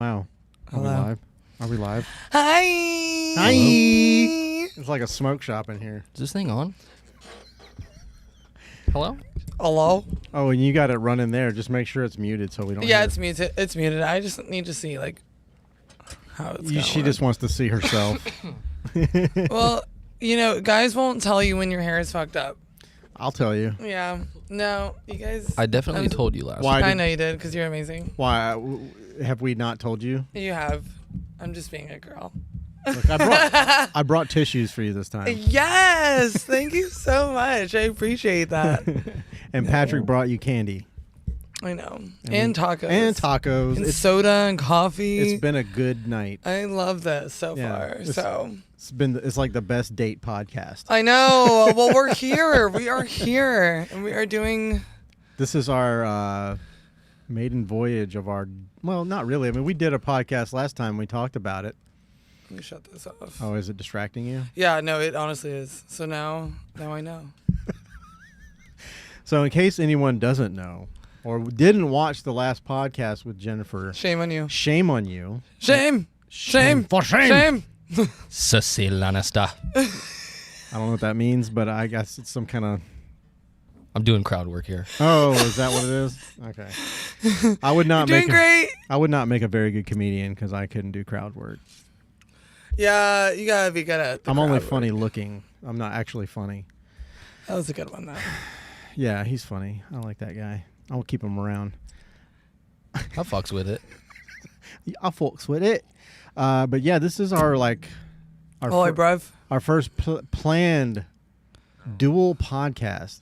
Wow. Hello. Are we live? Hi. Hi. It's like a smoke shop in here. Is this thing on? Hello? Hello. Oh, and you got it running there. Just make sure it's muted so we don't. Yeah, hear it's muted. It's muted. I just need to see how it's going. She just wants to see herself. Well, guys won't tell you when your hair is fucked up. I'll tell you. Yeah. No, you guys. I definitely told you last Why week. I know you did because you're amazing. Why have we not told you? You have. I'm just being a girl. Look, I brought tissues for you this time. Yes. Thank you so much. I appreciate that. And Patrick brought you candy. I know. And tacos. And tacos. And soda and coffee. It's been a good night. I love this so far. It's like the best date podcast. I know. Well, we're here. We are here. And we are doing... This is our maiden voyage of our... Well, not really. I mean, we did a podcast last time. We talked about it. Let me shut this off. Oh, is it distracting you? Yeah, no, it honestly is. So now I know. So in case anyone doesn't know or didn't watch the last podcast with Jennifer... Shame on you. Shame on you. Shame. Shame. For shame. Cecil Lannister. I don't know what that means, but I guess it's some kind of... I'm doing crowd work here. Oh, is that what it is? Okay. I would not You're doing great. I would not make a very good comedian because I couldn't do crowd work. Yeah, you gotta be good at the I'm only crowd funny work. looking. I'm not actually funny. That was a good one, though. Yeah, he's funny. I like that guy. I'll keep him around. I fucks with it. I fucks with it. But yeah, this is our Bruv. first planned dual podcast.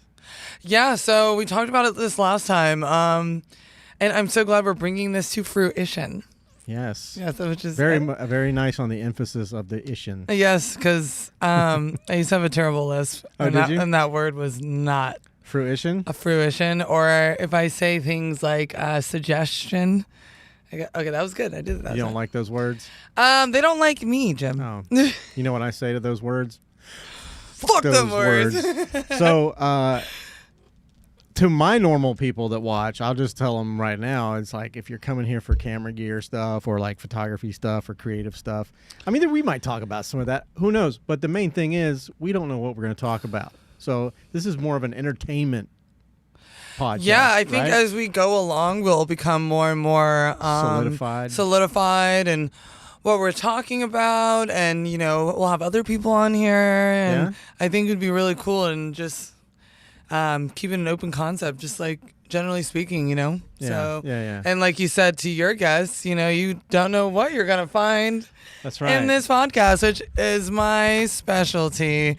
Yeah, so we talked about it this last time. And I'm so glad we're bringing this to fruition. Yes. Yes, which is very nice on the emphasis of the ishin. Yes, because I used to have a terrible lisp. Oh, and did you? And that word was not Fruition? a fruition. Or if I say things like suggestion. Okay, that was good. I did that. You don't like those words? They don't like me, Jim. Oh. You know what I say to those words? Fuck those them words. So, to my normal people that watch, I'll just tell them right now, it's like if you're coming here for camera gear stuff or like photography stuff or creative stuff, I mean, we might talk about some of that. Who knows? But the main thing is we don't know what we're going to talk about. So this is more of an entertainment podcast. Yeah, I think right? as we go along, we'll become more and more solidified and what we're talking about. And, we'll have other people on here. And I think it would be really cool and just keep it an open concept, just like generally speaking, Yeah, So, yeah. And like you said to your guests, you don't know what you're going to find That's right. in this podcast, which is my specialty.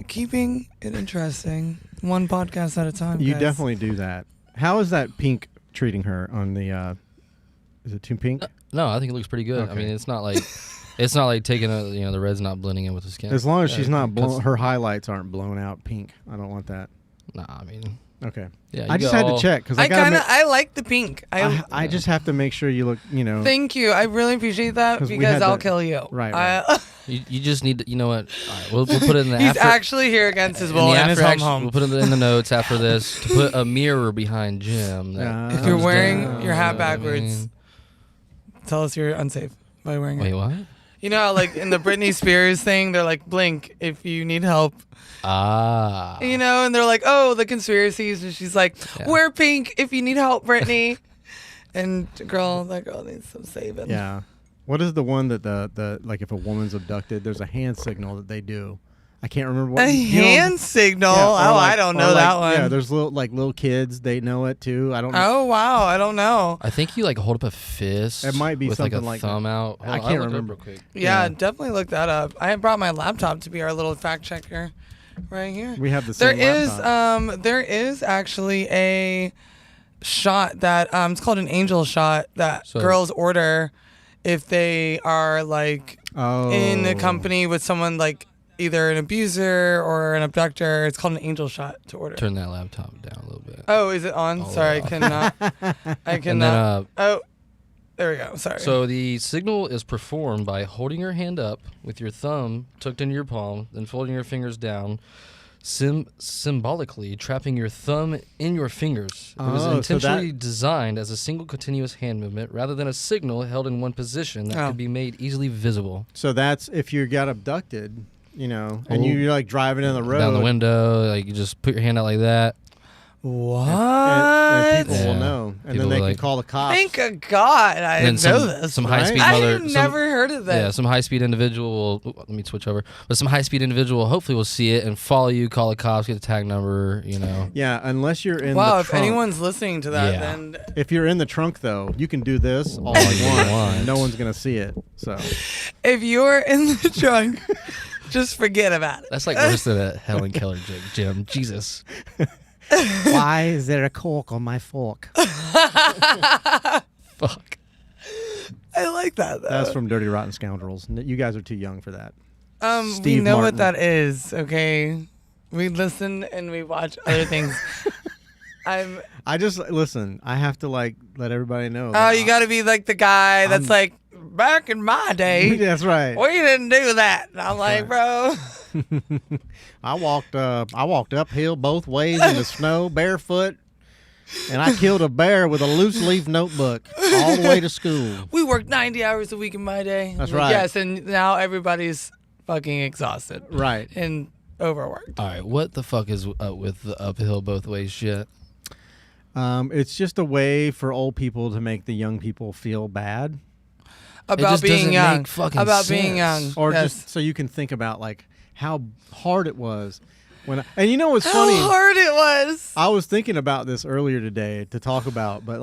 Keeping it interesting, one podcast at a time. You guys. definitely do that. How is that pink treating her on the, is it too pink? No, I think it looks pretty good. Okay. I mean, it's not like taking the red's not blending in with the skin. As long as she's not her highlights aren't blown out pink. I don't want that. Nah, I mean, Okay. yeah. I just had to check because I like the pink. I just have to make sure you look, Thank you. I really appreciate that 'Cause we because had I'll to- kill you. Right. you just need to, you know what? All right, we'll put it in the He's after. actually here against his will in his home. We'll put it in the notes after this to put a mirror behind Jim. If you're wearing down. your hat I backwards, mean- tell us you're unsafe by wearing Wait, it. what? You know how like in the Britney Spears thing, they're like, blink if you need help. Ah. And they're like, oh, the conspiracies. And she's like, wear pink if you need help, Britney. And that girl needs some saving. Yeah. What is the one that the like if a woman's abducted, there's a hand signal that they do. I can't remember what. A hand signal? Yeah, I don't know that one. Yeah, there's little kids. They know it too. I don't know. Oh, wow. I don't know. I think you hold up a fist. It might be with something like a like thumb that. out. I can't remember. Real quick. Yeah, definitely look that up. I brought my laptop to be our little fact checker right here. We have the same laptop. There is actually a shot that it's called an angel shot that girls order if they are in a company with someone either an abuser or an abductor. It's called an angel shot to order. Turn that laptop down a little bit. Oh, is it on? Sorry, I cannot. I cannot. Oh, there we go. Sorry. So the signal is performed by holding your hand up with your thumb tucked into your palm, then folding your fingers down symbolically trapping your thumb in your fingers. It was intentionally designed as a single continuous hand movement rather than a signal held in one position that could be made easily visible. So that's if you got abducted, and you're like driving in the road. Down the window, like you just put your hand out like that. What? And people will know. And people then they can call the cops. Thank God I didn't know this. Some high-speed I've never heard of that. Yeah, some high-speed individual will, let me switch over. But some high-speed individual hopefully will see it and follow you, call the cops, get the tag number, Yeah, unless you're in the trunk. Wow, if trunk. Anyone's listening to that, then... If you're in the trunk, though, you can do this all you want. No one's going to see it. So if you're in the trunk, just forget about it. That's like worse than a Helen Keller joke, Jim. Jesus. Why is there a cork on my fork? Fuck. I like that, though. That's from Dirty Rotten Scoundrels. You guys are too young for that. We know what that is, okay? We listen and we watch other things. I just, listen, I have to, let everybody know. Oh, you got to be like the guy that's like, back in my day. That's right. We didn't do that. And I'm like, bro. I walked uphill both ways in the snow barefoot, and I killed a bear with a loose leaf notebook all the way to school. We worked 90 hours a week in my day. That's right. Yes, and now everybody's fucking exhausted. Right. And overworked. All right, what the fuck is up with the uphill both ways shit? It's just a way for old people to make the young people feel bad. About being young. Being young. Or just so you can think about how hard it was and you know what's funny? How hard it was. I was thinking about this earlier today to talk about, but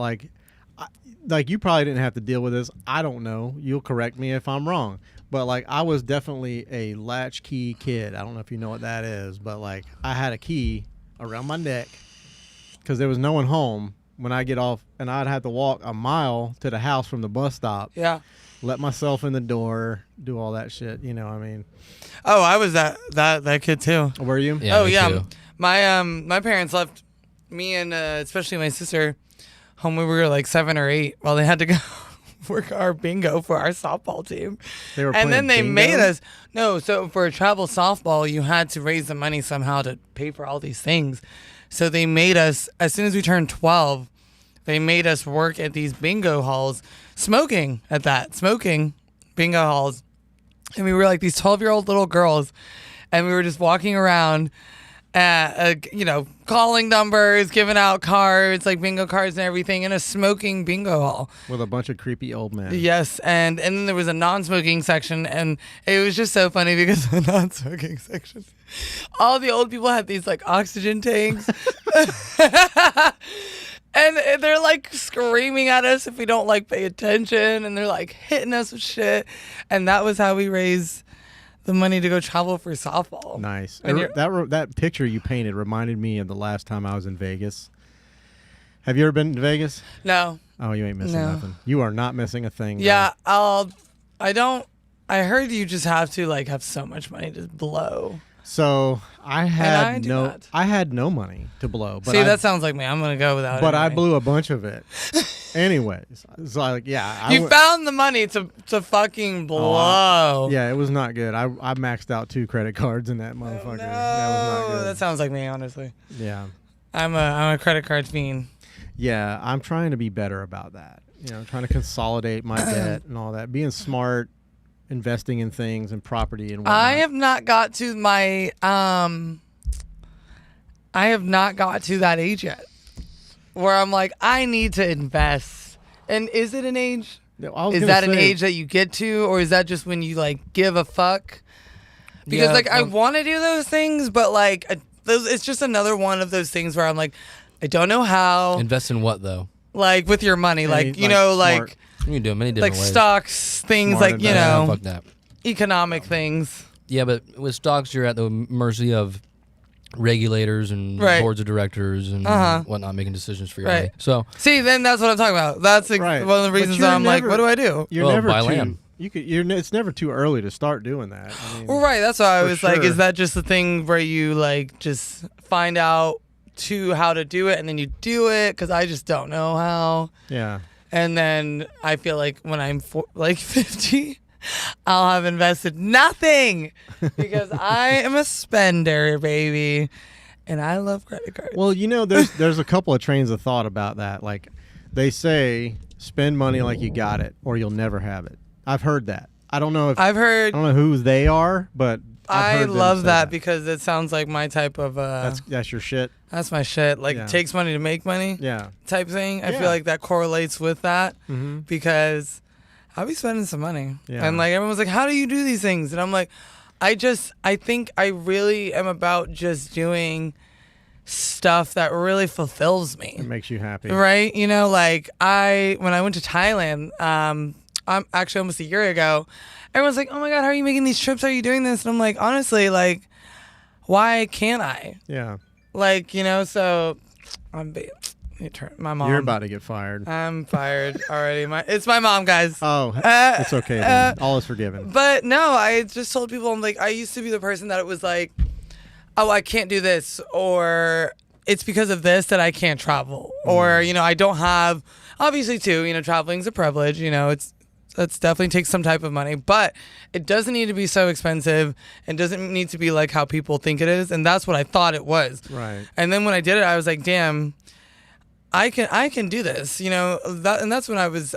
you probably didn't have to deal with this. I don't know. You'll correct me if I'm wrong. But I was definitely a latchkey kid. I don't know if you know what that is, but I had a key around my neck because there was no one home when I get off, and I'd have to walk a mile to the house from the bus stop. Yeah. Let myself in the door, do all that shit. You know what I mean? Oh, I was that kid too. Were you? Yeah, oh yeah. Too. My parents left me and especially my sister home when we were 7 or 8 while they had to go work our bingo for our softball team. They were and then they bingo? made us so for a travel softball you had to raise the money somehow to pay for all these things. So they made us, as soon as we turned 12, they made us work at these bingo halls, smoking bingo halls. And we were these 12-year-old little girls, and we were just walking around, calling numbers, giving out cards, bingo cards and everything, in a smoking bingo hall. With a bunch of creepy old men. Yes, and then there was a non-smoking section, and it was just so funny because the non-smoking section, all the old people had these oxygen tanks. And they're screaming at us if we don't pay attention, and they're hitting us with shit. And that was how we raised the money to go travel for softball. Nice. That picture you painted reminded me of the last time I was in Vegas. Have you ever been to Vegas? No. Oh, you ain't missing nothing. You are not missing a thing. Yeah, I heard you just have to have so much money to blow. So I had no money to blow. But that sounds like me. I'm gonna go without it. But anyway. I blew a bunch of it. Anyways, so you found the money to fucking blow. Yeah, it was not good. I maxed out 2 credit cards in that motherfucker. No, that was not good. That sounds like me, honestly. Yeah, I'm a credit card fiend. Yeah, I'm trying to be better about that. Trying to consolidate my debt and all that. Being smart. Investing in things and property and whatnot. I have not got to that age yet where I'm I need to invest. And is it an age? Is that an age that you get to, or is that just when you give a fuck? Because I want to do those things, but it's just another one of those things where I'm I don't know how. Invest in what though? With your money, smart. You can do it many different ways. Stocks, things Smart fuck that. Economic things. Yeah, but with stocks, you're at the mercy of regulators and boards of directors and whatnot making decisions for your money. So see, then that's what I'm talking about. That's one of the reasons I'm what do I do? You're never buy land. It's never too early to start doing that. Right. That's why I was is that just the thing where you just find out how to do it and then you do it? Because I just don't know how. Yeah. And then I feel when I'm 50, I'll have invested nothing because I am a spender, baby. And I love credit cards. Well, there's a couple of trains of thought about that. Like, they say, spend money like you got it, or you'll never have it. I've heard that. I don't know who they are, but I love that because it sounds like my type of. That's your shit. That's my shit. Like, it takes money to make money. Yeah. Type thing. I feel like that correlates with that because I'll be spending some money. Yeah. And like everyone's like, how do you do these things? And I'm like, I think I really am about just doing stuff that really fulfills me. It makes you happy. Right? When I went to Thailand, I'm actually almost a year ago, everyone's like, oh my God, how are you making these trips? How are you doing this? And I'm like, honestly, like, why can't I? Yeah. So my mom. You're about to get fired. I'm fired already. It's my mom, guys. Oh, it's okay then. All is forgiven. But no, I just told people, I'm like, I used to be the person that it was like, oh, I can't do this, or it's because of this that I can't travel, or I don't have. Obviously, too, traveling's a privilege. That's definitely takes some type of money, but it doesn't need to be so expensive. It doesn't need to be like how people think it is, and that's what I thought it was. Right. And then when I did it, I was like, damn, I can do this. And that's when I was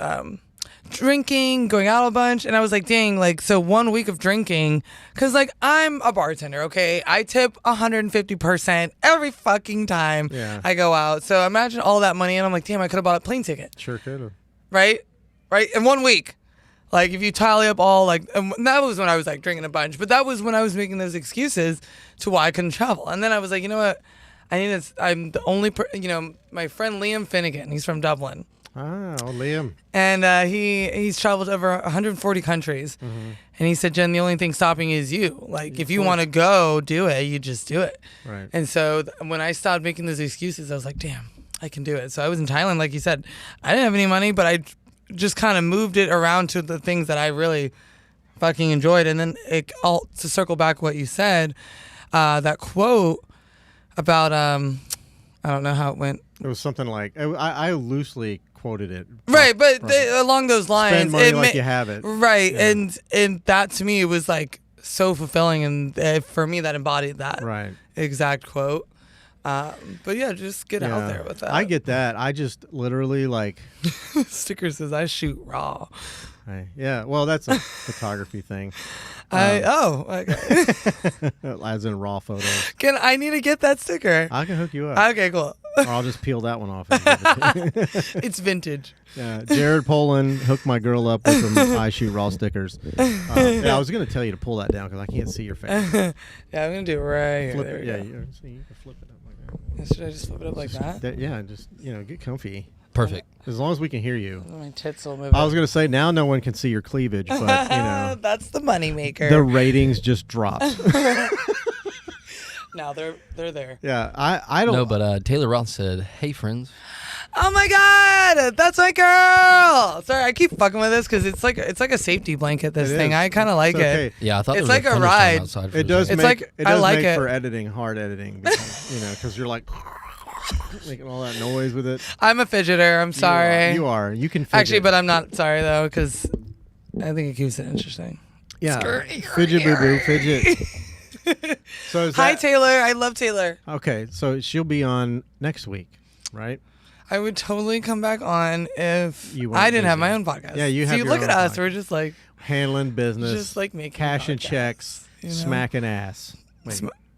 drinking, going out a bunch, and I was like, dang, like, so 1 week of drinking, because like I'm a bartender, okay? I tip 150% every fucking time I go out. So imagine all that money, and I'm like, damn, I could have bought a plane ticket. Sure could have. Right, in 1 week. Like, if you tally up all, like, and that was when I was, like, drinking a bunch. But that was when I was making those excuses to why I couldn't travel. And then I was like, you know what? I'm the only, my friend Liam Finnegan, he's from Dublin. Oh, Liam. And he's traveled over 140 countries. Mm-hmm. And he said, Jen, the only thing stopping is you. Like, if you want to go do it, you just do it. Right. And so when I stopped making those excuses, I was like, damn, I can do it. So I was in Thailand, like you said. I didn't have any money, but I just kind of moved it around to the things that I really fucking enjoyed. And then to circle back what you said, that quote about, I don't know how it went. It was something like, I loosely quoted it. Right, but along those lines. Spend money like you have it. Right, yeah. And that to me, it was like so fulfilling. And for me, that embodied that exact quote. But yeah, just get out there with that. I get that. I just literally like sticker says I shoot raw. Yeah, well, that's a photography thing. Okay. As in raw photos. I need to get that sticker? I can hook you up. Okay, cool. Or I'll just peel that one off. And give it to you. It's vintage. Yeah, Jared Poland hooked my girl up with some I shoot raw stickers. I was gonna tell you to pull that down because I can't see your face. Yeah, I'm gonna do it right flip here. It. Yeah, you can flip it up like that. Should I just flip it up like that? Yeah, just get comfy. Perfect. As long as we can hear you. My tits will move. I was gonna say now no one can see your cleavage, but that's the money maker. The ratings just dropped. Now they're there. Yeah, I don't. No, but Taylor Roth said, "Hey friends." Oh my God, that's my girl. Sorry, I keep fucking with this because it's like a safety blanket. This thing, I kind of like it. Yeah, I thought it's there was like a ride. Outside it does. It's make, like it does I like make it for editing, hard editing, because you're like making all that noise with it. I'm a fidgeter. I'm sorry. You are. You can fidget. Actually, but I'm not sorry though because I think it keeps it interesting. Yeah, fidget boo boo fidget. So hi Taylor, I love Taylor. Okay, so she'll be on next week, right? I would totally come back on if I didn't have my own podcast. Yeah, you have. See, your look own at us. podcast. We're just like handling business, just like making cash and checks, smacking ass.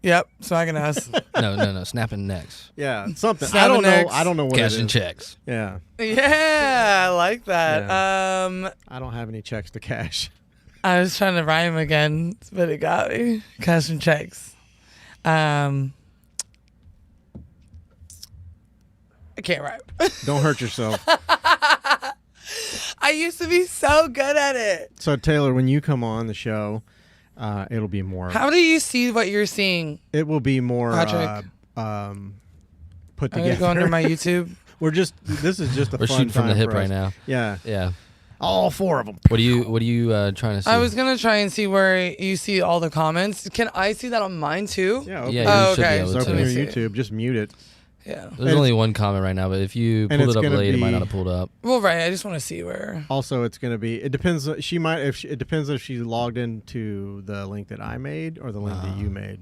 Yep, smacking ass. No, snapping necks. Yeah, something. Snapping I don't know what cash it is. and checks. Yeah. Yeah, I like that. Yeah. I don't have any checks to cash. I was trying to rhyme again, but it got me. Cash and checks. I can't rhyme. Don't hurt yourself. I used to be so good at it. So Taylor, when you come on the show, it'll be more. How do you see what you're seeing? It will be more put together. Go under my YouTube. This is just a We're fun shooting from the time hip for right us. now. Yeah. All four of them. What are you trying to see? I was gonna try and see where you see all the comments. Can I see that on mine too? Yeah. Yeah. Okay. You should Just be open able your to. YouTube. Just mute it. Yeah. There's only one comment right now, but if you pulled it up late, it might not have pulled up. Well, right. I just want to see where. Also, it's going to be. It depends. It depends if she logged into the link that I made or the link that you made.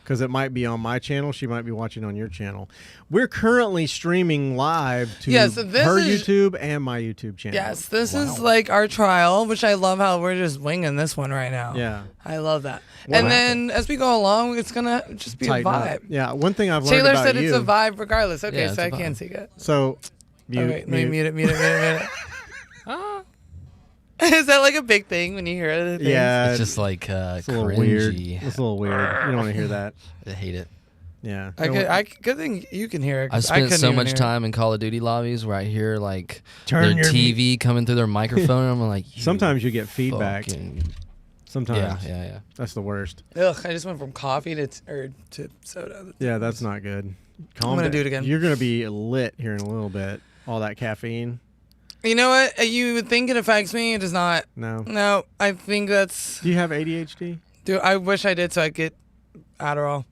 Because it might be on my channel. She might be watching on your channel. We're currently streaming live to her YouTube and my YouTube channel. Yes, this is like our trial, which I love how we're just winging this one right now. Yeah. I love that. And then as we go along, it's going to just be a vibe. Up. Yeah, one thing I've learned Taylor about said it's a vibe regardless. Okay, yeah, so I can't see it. So, mute it. Is that like a big thing when you hear it? Yeah. It's just like it's a little weird. It's a little weird. You don't want to hear that. I hate it. Yeah. Good thing you can hear it. I spent so much time in Call of Duty lobbies where I hear like their TV coming through their microphone, and I'm like, sometimes you get feedback. Sometimes. Yeah. That's the worst. Ugh, I just went from coffee to soda. Yeah, that's not good. I'm going to do it again. You're going to be lit here in a little bit. All that caffeine. You know what? You would think it affects me. It does not. No, I think that's... Do you have ADHD? Dude, I wish I did so I'd get Adderall.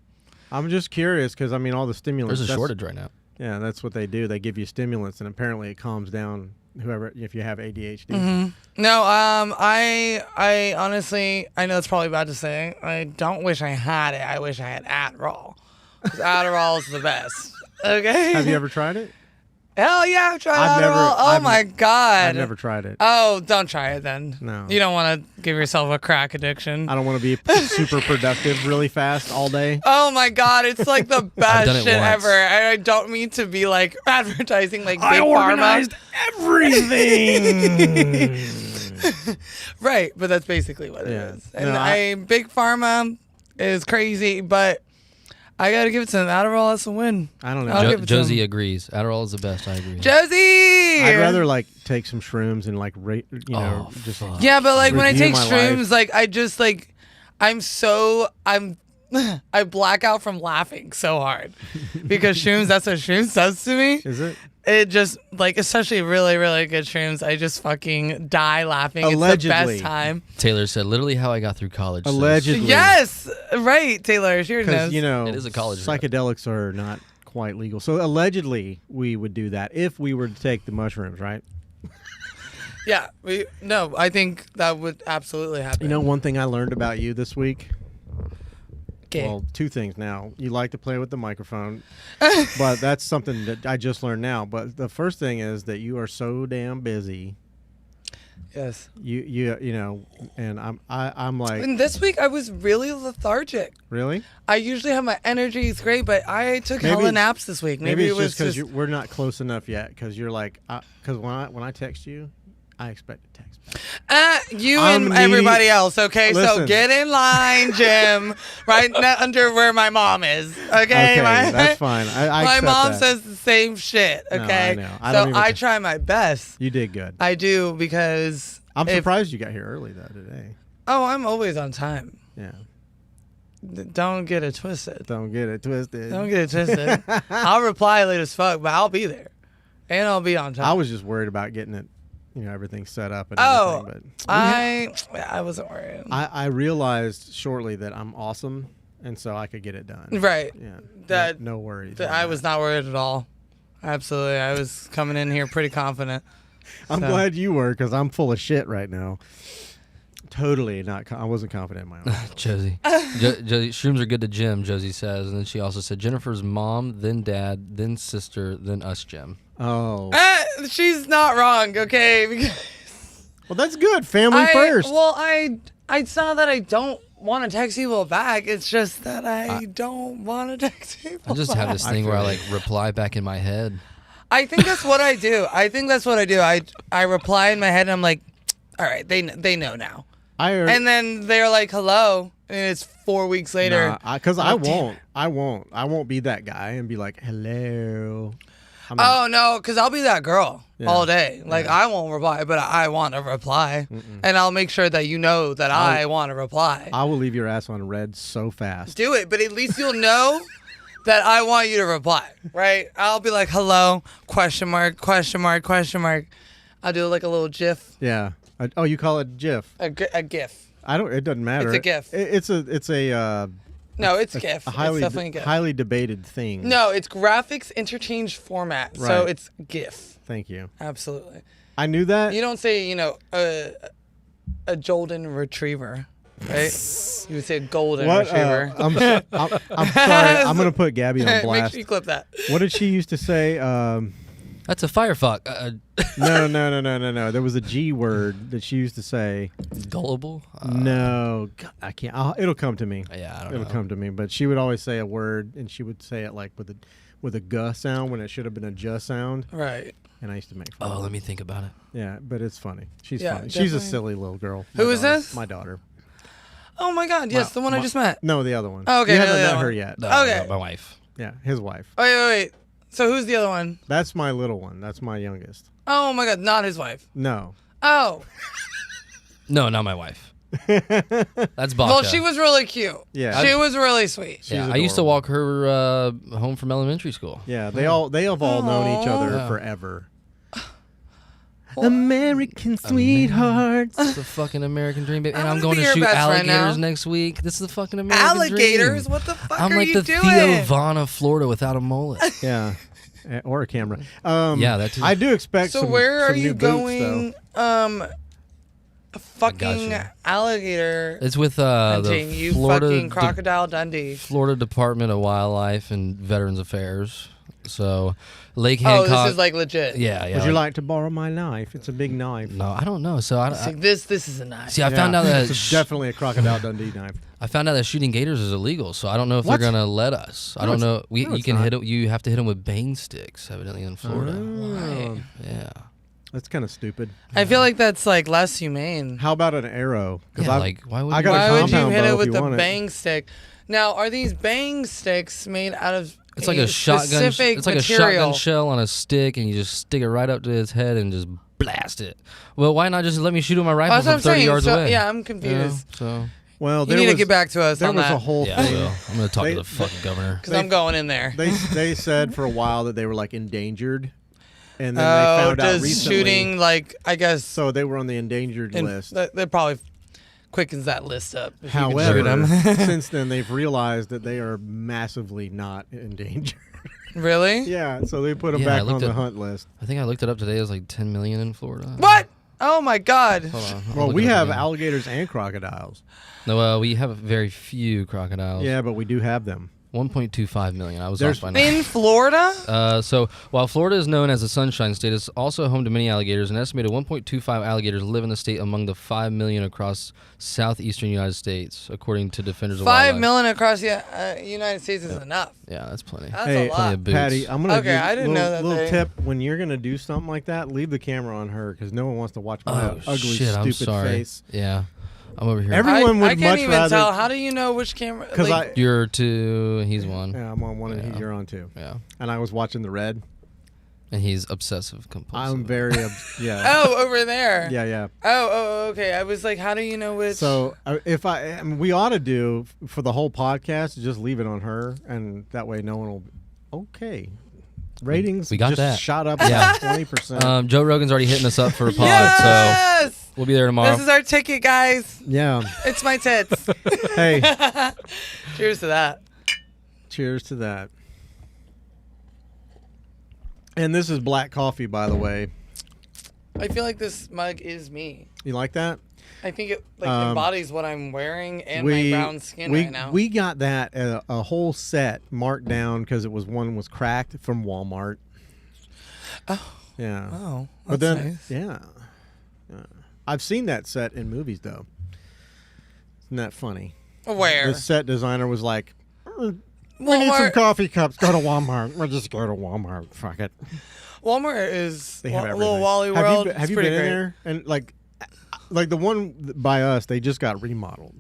I'm just curious because, I mean, all the stimulants... There's a shortage right now. Yeah, that's what they do. They give you stimulants, and apparently it calms down whoever, if you have ADHD. Mm-hmm. No, I honestly, I know it's probably bad to say. I don't wish I had it. I wish I had Adderall. Because Adderall is the best. Okay? Have you ever tried it? Hell yeah, I've tried Adderall. My God. I've never tried it. Oh, don't try it then. No. You don't want to give yourself a crack addiction. I don't want to be super productive really fast all day. Oh my God, it's like the best shit ever. I don't mean to be like advertising like big organized everything. Right, but that's basically what it is. And big pharma is crazy, but I gotta give it to them. Adderall, that's a win. I don't know. Josie agrees. Adderall is the best. I agree. Josie! I'd rather like take some shrooms and like just yeah, but like when I take shrooms, like I just like I black out from laughing so hard because shrooms. That's what shrooms does to me. Is it? It just like, especially really, really good shrooms, I just fucking die laughing. Allegedly. It's the best time. Taylor said, literally how I got through college. Allegedly. Yes, right, Taylor. Sure knows. You know, it is a college psychedelics are not quite legal. So allegedly, we would do that if we were to take the mushrooms, right? Yeah. I think that would absolutely happen. You know, one thing I learned about you this week. Okay. Well, two things now. You like to play with the microphone, but that's something that I just learned now. But the first thing is that you are so damn busy. Yes. You know, and I'm like. And this week I was really lethargic. Really? I usually have my energy is great, but I took hella naps this week. Maybe it was just because we're not close enough yet. Because you're like, because when I text you, I expect a text back. You and everybody else, okay? Listen. So get in line, Jim, right under where my mom is, okay? That's fine. My mom says the same shit, okay? No, I know. I try my best. You did good. I do, because... I'm surprised you got here early, though, today. Oh, I'm always on time. Yeah. Don't get it twisted. Don't get it twisted. I'll reply late as fuck, but I'll be there. And I'll be on time. I was just worried about getting it. You know, everything set up and everything. But I wasn't worried. I realized shortly that I'm awesome, and so I could get it done. Right. Yeah. No worries. I was not worried at all. Absolutely. I was coming in here pretty confident. I'm glad you were, because I'm full of shit right now. Totally not. I wasn't confident in my own. Josie. Josie. Shrooms are good to Jim, Josie says. And then she also said, Jennifer's mom, then dad, then sister, then us, Jim. Oh. She's not wrong, okay? Well, that's good. Family first. Well, I saw that I don't want to text people back. It's just that I don't want to text people I just have this thing where I like reply back in my head. I think that's what I do. I reply in my head and I'm like, all right, they know now. And then they're like, hello. And it's 4 weeks later. Because I won't be that guy and be like, hello. No, because I'll be that girl all day. Like, I won't reply, but I want to reply. And I'll make sure that you know that I want to reply. I will leave your ass on red so fast. Do it, but at least you'll know that I want you to reply, right? I'll be like, hello, question mark, question mark, question mark. I'll do like a little GIF. Yeah. You call it GIF? A GIF. It doesn't matter. It's a GIF. It's a No, it's GIF. A highly, it's definitely GIF. Highly debated thing. No, it's graphics interchange format. Right. So it's GIF. Thank you. Absolutely. I knew that. You don't say, a Golden Retriever, right? You would say a Golden Retriever. I'm sorry. I'm going to put Gabby on blast. Make sure you clip that. What did she used to say? That's a firefox. No. There was a G word that she used to say. Gullible? No. God, I can't. It'll come to me. Yeah, I don't know. It'll come to me. But she would always say a word, and she would say it like with a G sound when it should have been a J sound. Right. And I used to make fun of it. Let me think about it. Yeah, but it's funny. She's funny. Definitely. She's a silly little girl. Who is this? My daughter. Oh, my God. Yes, the one I just met. No, the other one. Oh, okay. You haven't met her yet. No, Okay. my wife. Yeah, his wife. Wait. So who's the other one? That's my little one. That's my youngest. Oh, my God. Not his wife. No. Oh. No, not my wife. That's Baka. Well, she was really cute. Yeah. She was really sweet. I used to walk her home from elementary school. Yeah, they have all known each other forever. American sweethearts. It's the fucking American dream, baby. And I'm I'm going to gonna be shoot your best friend alligators now. next week. This is the fucking American Alligators? dream. What the fuck I'm are like you the doing? Theo Vaughn of Florida without a mullet. Yeah. Or a camera. Yeah, that too. I do expect So some where some are you new boots, going? A fucking Gotcha. alligator. It's with hunting, the you Florida fucking crocodile Dundee. Florida Department of Wildlife and Veterans Affairs. So Lake Hancock. Oh, this is like legit. Yeah. Would you like to borrow my knife? It's a big knife. No, I don't know. So It's like this is a knife. see. I found out that it's definitely a crocodile Dundee knife. I found out that shooting gators is illegal. So I don't know if What? they're gonna let us. I No, don't know. no, You it's can not. hit it. You have to hit them with bang sticks, evidently in Florida. Oh, Yeah. that's kind of stupid. I feel like that's like less humane. How about an arrow? Yeah, like why would I you got a Why would you compound hit bow it if with you the want it. bang stick? Now, are these bang sticks made out of It's like a shotgun. specific It's like material? a shotgun shell on a stick, and you just stick it right up to his head and just blast it. Well, why not just let me shoot with my rifle That's what from I'm 30 saying. yards So, away? yeah, I'm You know, confused. so Well, You there need was, to get back to us there on was that. a whole yeah, I thing. will. I'm gonna talk They- to the fucking governor. Because I'm going in there. They said for a while that they were like endangered, and then they Oh, found out does recently. shooting like I guess So they were on the endangered list. that probably quickens that list up. If you can shoot However, 'em. since then they've realized that they are massively not endangered. Really? Yeah, so they put them Yeah, I back looked on the at- hunt list. I think I looked it up today. It was like 10 million in Florida. What? Oh my God. Hold on. I'll Well, look we it up have again. alligators and crocodiles. No, we have very few crocodiles. Yeah, but we do have them. 1.25 million. I was There's- off by now. In Florida? So while Florida is known as the Sunshine State, it's also home to many alligators. An estimated 1.25 alligators live in the state among the 5 million across southeastern United States, according to Defenders of 5 Wildlife. million across the United States is enough. Yeah, that's plenty. That's Hey, a Plenty lot. of boots. Patty, I'm gonna Okay, give I didn't little, know that little they- tip when you're gonna do something like that. Leave the camera on her because no one wants to watch my Oh ugly, shit! stupid I'm sorry. face. Yeah, I'm over here. Everyone would I can't much even rather. tell. How do you know which camera? Because like, You're two. He's one. yeah, I'm on one and Yeah. you're on two. Yeah, And I was watching the red. and he's obsessive compulsive. I'm very, yeah, oh, over there. yeah. Oh, okay. I was like, how do you know which? So if we ought to do for the whole podcast, just leave it on her, and that way no one will. Okay, ratings We got just that. shot up Yeah. 20%. Joe Rogan's already hitting us up for a pod, yes! so we'll be there tomorrow. This is our ticket, guys. Yeah. It's my tits. Hey, Cheers to that. cheers to that. And this is black coffee, by the way. I feel like this mug is me. You like that? I think it embodies what I'm wearing and my brown skin we, right now. We got that a whole set marked down because it was one was cracked from Walmart. Oh. Yeah. Oh, But that's then, nice. yeah. I've seen that set in movies, though. Isn't that funny? Where? The set designer was like, we need some Walmart. coffee cups. Go to Walmart. We'll just go to Walmart. Fuck it. Walmart is They have a everything. little Wally World. Have It's you been pretty in great. there? And like the one by us, they just got remodeled.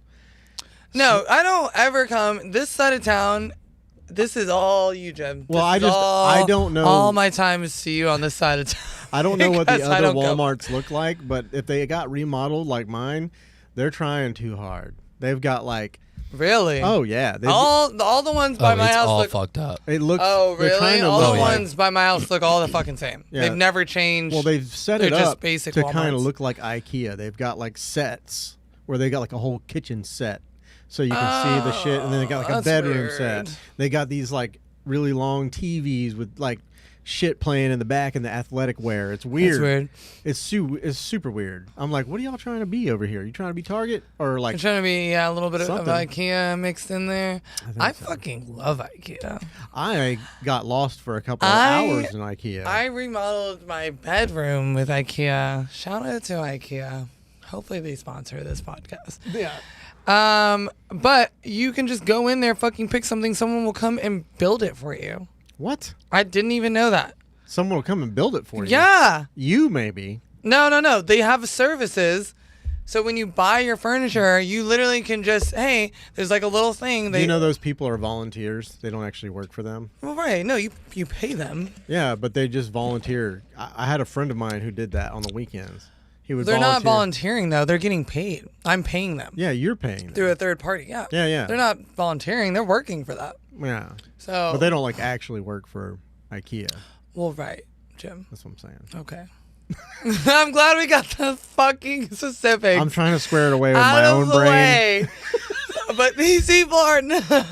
No, I don't ever come this side of town. This is all you, Jeb. Well, This I is just- all, I don't know- All my time is to you on this side of town. I don't know what the Because I other don't go. Walmarts look like, but if they got remodeled like mine, they're trying too hard. They've got like, Really? oh yeah, all the ones by my it's house all look. fucked up. it looks. Oh, they're trying really? to All look the like- ones by my house look all the fucking same. Yeah. They've never changed. Well, they've set They're it just up basic to kind of Walmarts. look like IKEA. They've got like sets where they got like a whole kitchen set so you can see the shit. And then they got like a bedroom weird. set. They got these like really long TVs with like shit playing in the back and the athletic wear. It's weird. That's weird. It's super weird. I'm like, what are y'all trying to be over here? You trying to be Target or like? I'm trying to be a little bit something. of IKEA mixed in there. I so. fucking love IKEA. I got lost for a couple of hours in IKEA. I remodeled my bedroom with IKEA. Shout out to IKEA. Hopefully they sponsor this podcast. Yeah. But you can just go in there, fucking pick something. Someone will come and build it for you. What? I didn't even know that. Someone will come and build it for you. Yeah. You maybe. No. They have services. So when you buy your furniture, you literally can just, hey, there's like a little thing. Do you know those people are volunteers? They don't actually work for them. Well, right. No, you pay them. Yeah, but they just volunteer. I had a friend of mine who did that on the weekends. They're not volunteering, though. They're getting paid. I'm paying them. Yeah, you're paying them. Through a third party, yeah. Yeah. They're not volunteering. They're working for that. Yeah. So, but they don't like actually work for IKEA. Well, right, Jim. That's what I'm saying. Okay. I'm glad we got the fucking specifics. I'm trying to square it away with my own brain. Way. But these people are not.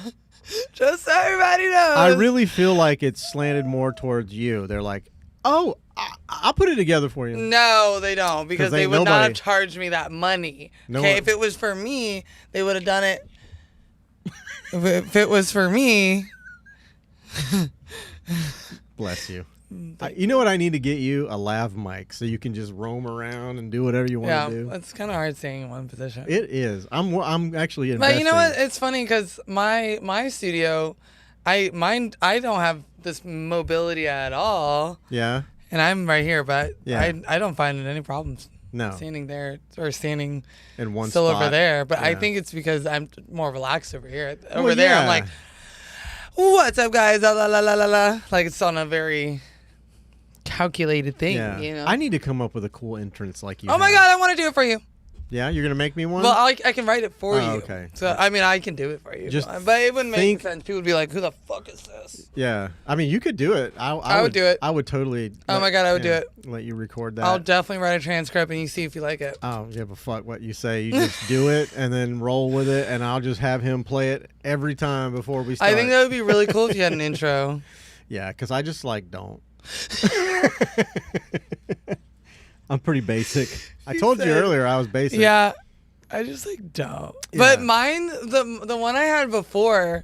Just so everybody knows. I really feel like it's slanted more towards you. They're like, oh, I'll put it together for you. No, they don't, because they would not have charged me that money. If it was for me, they would have done it. If it was for me. Bless you. You know what I need to get you? A lav mic so you can just roam around and do whatever you want to do. Yeah, it's kind of hard staying in one position. It is. I'm actually investing. But you know what? It's funny because my studio, I don't have this mobility at all. Yeah. And I'm right here, but yeah. I don't find any problems. No. Standing there or standing in one still spot. Over there. But I think it's because I'm more relaxed over here. Over there, I'm like, what's up, guys? La, la, la, la, la. Like it's on a very calculated thing. Yeah. You know? I need to come up with a cool entrance like you. Oh my God, I want to do it for you. Yeah, you're gonna make me one. Well, I can write it for you. Okay. So I mean, I can do it for you. But it wouldn't make sense. People would be like, "Who the fuck is this?" Yeah, I mean, you could do it. I would do it. I would totally. Oh my God, I would do it. Let you record that. I'll definitely write a transcript and you see if you like it. I don't give a fuck what you say. You just do it and then roll with it, and I'll just have him play it every time before we start. I think that would be really cool if you had an intro. Yeah, because I just like don't. I'm pretty basic. I told you earlier I was basic. Yeah, I just like don't. Yeah. But mine, the one I had before,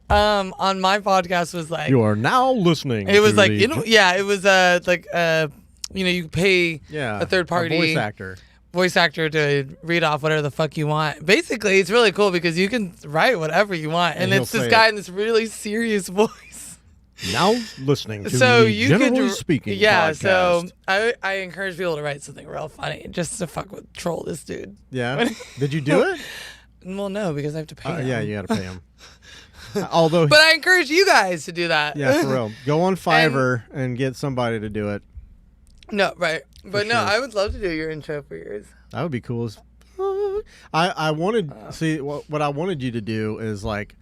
on my podcast was like. You are now listening. It was like it was like you pay a third party voice actor to read off whatever the fuck you want. Basically, it's really cool because you can write whatever you want, and it's this guy in this really serious voice. Now listening to the Generally Speaking podcast. So I encourage people to write something real funny just to fuck with troll this dude. Yeah. Did you do it? Well, no, because I have to pay him. Yeah, you got to pay him. But I encourage you guys to do that. Yeah, for real. Go on Fiverr and get somebody to do it. No, right. But no, I would love to do your intro for yours. That would be cool as fuck. I wanted what I wanted you to do is like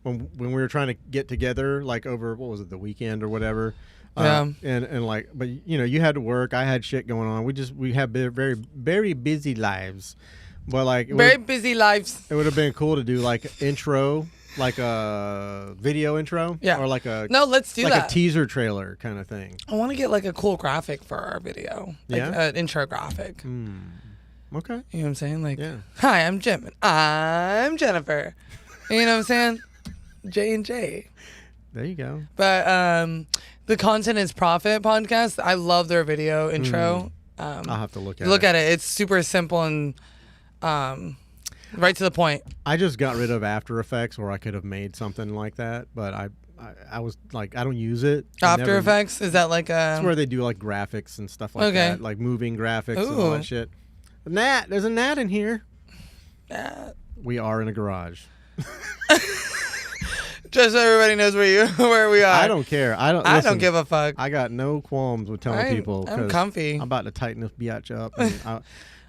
when we were trying to get together, like over what was it, the weekend or whatever. And like, but you had to work. I had shit going on. We had very very busy lives. But like busy lives. It would have been cool to do like intro, like a video intro, or like let's do like a teaser trailer kind of thing. I want to get like a cool graphic for our video, like an intro graphic. Okay, you know what I'm saying? Like, hi, I'm Jim, and I'm Jennifer. You know what I'm saying? J&J. There you go. But the Content is Profit podcast, I love their video intro. I'll have to look at it. Look at it. It's super simple and right to the point. I just got rid of After Effects, or I could have made something like that, but I was like, I don't use it. After Effects? Is that like a... That's where they do like graphics and stuff like that, like moving graphics and all that shit. There's a gnat in here. We are in a garage. Just so everybody knows where we are. I don't care. I don't give a fuck. I got no qualms with telling people. I'm comfy. I'm about to tighten this biatch up.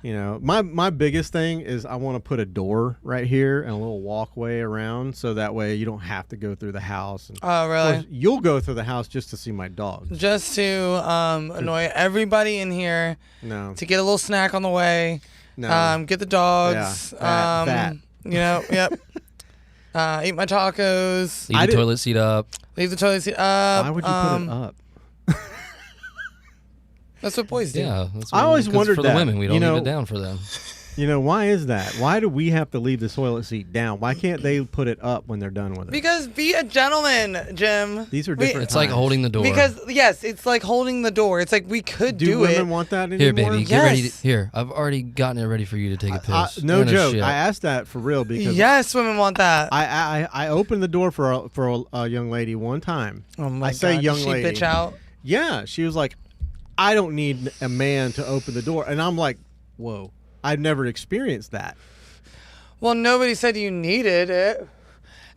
And my biggest thing is I want to put a door right here and a little walkway around, so that way you don't have to go through the house. And oh, really? Of course, you'll go through the house just to see my dog. Just to annoy everybody in here. No. To get a little snack on the way. No. Get the dogs. That. Yep. Eat my tacos. Leave the toilet seat up. Leave the toilet seat up. Why would you put it up? That's what boys do. Yeah. I always wondered for that. the women, we don't leave it down for them. Why is that? Why do we have to leave the toilet seat down? Why can't they put it up when they're done with it? Because be a gentleman, Jim. These are different It's like holding the door. Because, yes, it's like holding the door. It's like we could do it. Do women want that anymore? Here, baby, get ready. Yes. Here, I've already gotten it ready for you to take a piss. No joke. I asked that for real because yes, women want that. I opened the door for a young lady one time. Oh my I say God. young Did she lady. bitch out? Yeah, she was like, I don't need a man to open the door, and I'm like, whoa, I've never experienced that. Well, nobody said you needed it.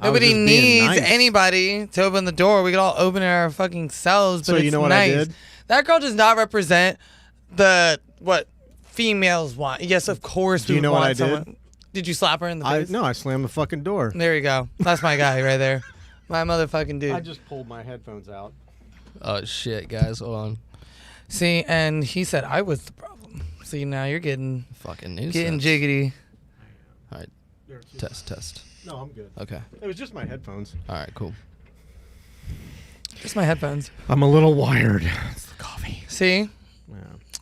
Nobody needs anybody to open the door. We could all open it our fucking selves, but So it's you know what nice. I did? That girl does not represent what females want. Yes, of course. Do you know what I did? someone. Did you slap her in the face? No, I slammed the fucking door. There you go. That's my guy right there. My motherfucking dude. I just pulled my headphones out. Oh shit, guys, hold on. See, and he said I was the problem. See, now you're getting Fucking nuisance. getting jiggity. All right, test. No, I'm good. Okay. It was just my headphones. All right, cool. Just my headphones. I'm a little wired. It's the coffee. See? Yeah.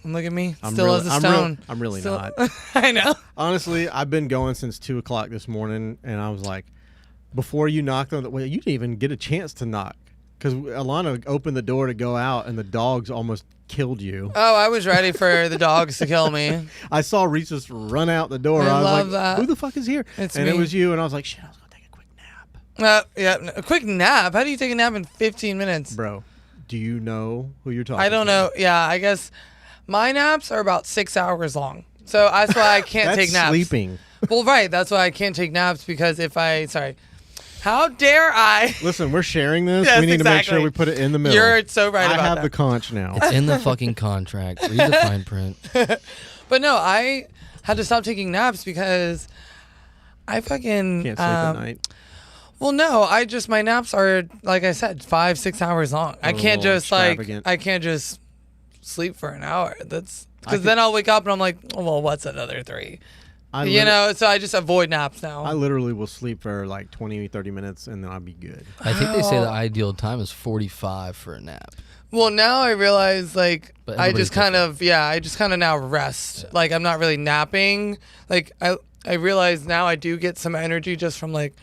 And look at me. I'm Still really, as a stone. I'm really Still- not. I know. Honestly, I've been going since 2 o'clock this morning, and I was like, before you knocked on the... Well, you didn't even get a chance to knock. Because Alana opened the door to go out, and the dogs almost killed you. Oh, I was ready for the dogs to kill me. I saw Reese just run out the door. I was love like, that. who the fuck is here? It's and me. it was you, and I was like, shit, I was going to take a quick nap. Yeah, a quick nap. How do you take a nap in 15 minutes? Bro, do you know who you're talking to? I don't know. Yeah, I guess my naps are about 6 hours long. So that's why I can't That's take naps. sleeping. Well, right. That's why I can't take naps because how dare I? Listen, we're sharing this. Yes, we need to make sure exactly. we put it in the middle. You're so right about I have that. the conch now. It's in the fucking contract. Read the fine print. But no, I had to stop taking naps because I fucking Can't sleep at night. Well, no, my naps are, like I said, 5-6 hours long. I can't just sleep for an hour. That's because then I'll wake up and I'm like, oh, well, what's another 3? So I just avoid naps now. I literally will sleep for like 20, 30 minutes, and then I'll be good. I think they say the ideal time is 45 for a nap. Well, now I realize, like, But I just kind everybody's of now rest. Yeah. Like, I'm not really napping. Like, I realize now I do get some energy just from, like,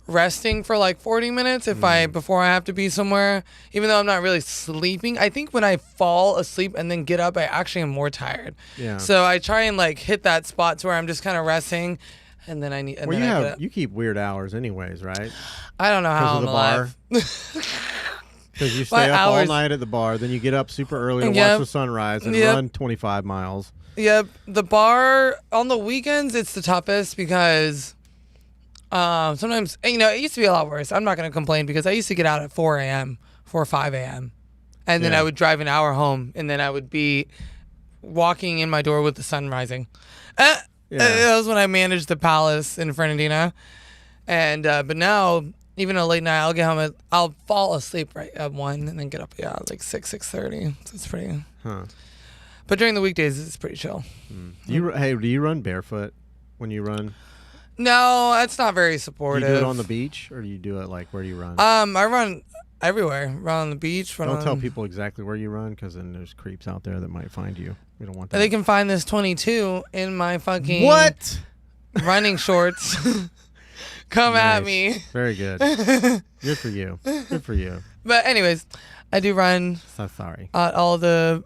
resting for, like, 40 minutes before I have to be somewhere. Even though I'm not really sleeping. I think when I fall asleep and then get up, I actually am more tired. Yeah. So I try and, like, hit that spot to where I'm just kind of resting. And then You keep weird hours anyways, right? I don't know how I'm alive. Because you stay up all night at the bar, then you get up super early to watch the sunrise and run 25 miles. Yep. The bar on the weekends, it's the toughest because sometimes, it used to be a lot worse. I'm not going to complain because I used to get out at 4 or 5 a.m. And then I would drive an hour home, and then I would be walking in my door with the sun rising. That was when I managed the Palace in Fernandina. And but now, even a late night, I'll get home. I'll fall asleep right at 1 and then get up like 6:30. So it's pretty. Huh. But during the weekdays, it's pretty chill. Do you run barefoot when you run? No, that's not very supportive. Do you do it on the beach, or do you do it like where do you run? I run everywhere. Run on the beach. Don't tell people exactly where you run, because then there's creeps out there that might find you. We don't want that. They can find this 22 in my fucking running shorts. Come at me. Very good. Good for you. Good for you. But anyways, I do run. So sorry. At all the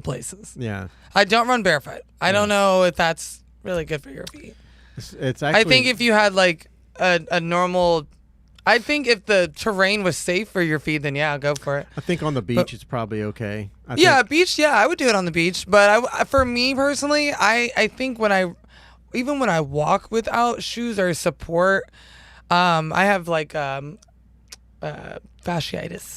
places. Yeah. I don't run barefoot. I don't know if that's really good for your feet. It's actually. I think if you had like a normal. I think if the terrain was safe for your feet, then yeah, go for it. I think on the beach it's probably okay. Beach. Yeah, I would do it on the beach. But for me personally, I think when I walk without shoes or support, I have like fasciitis.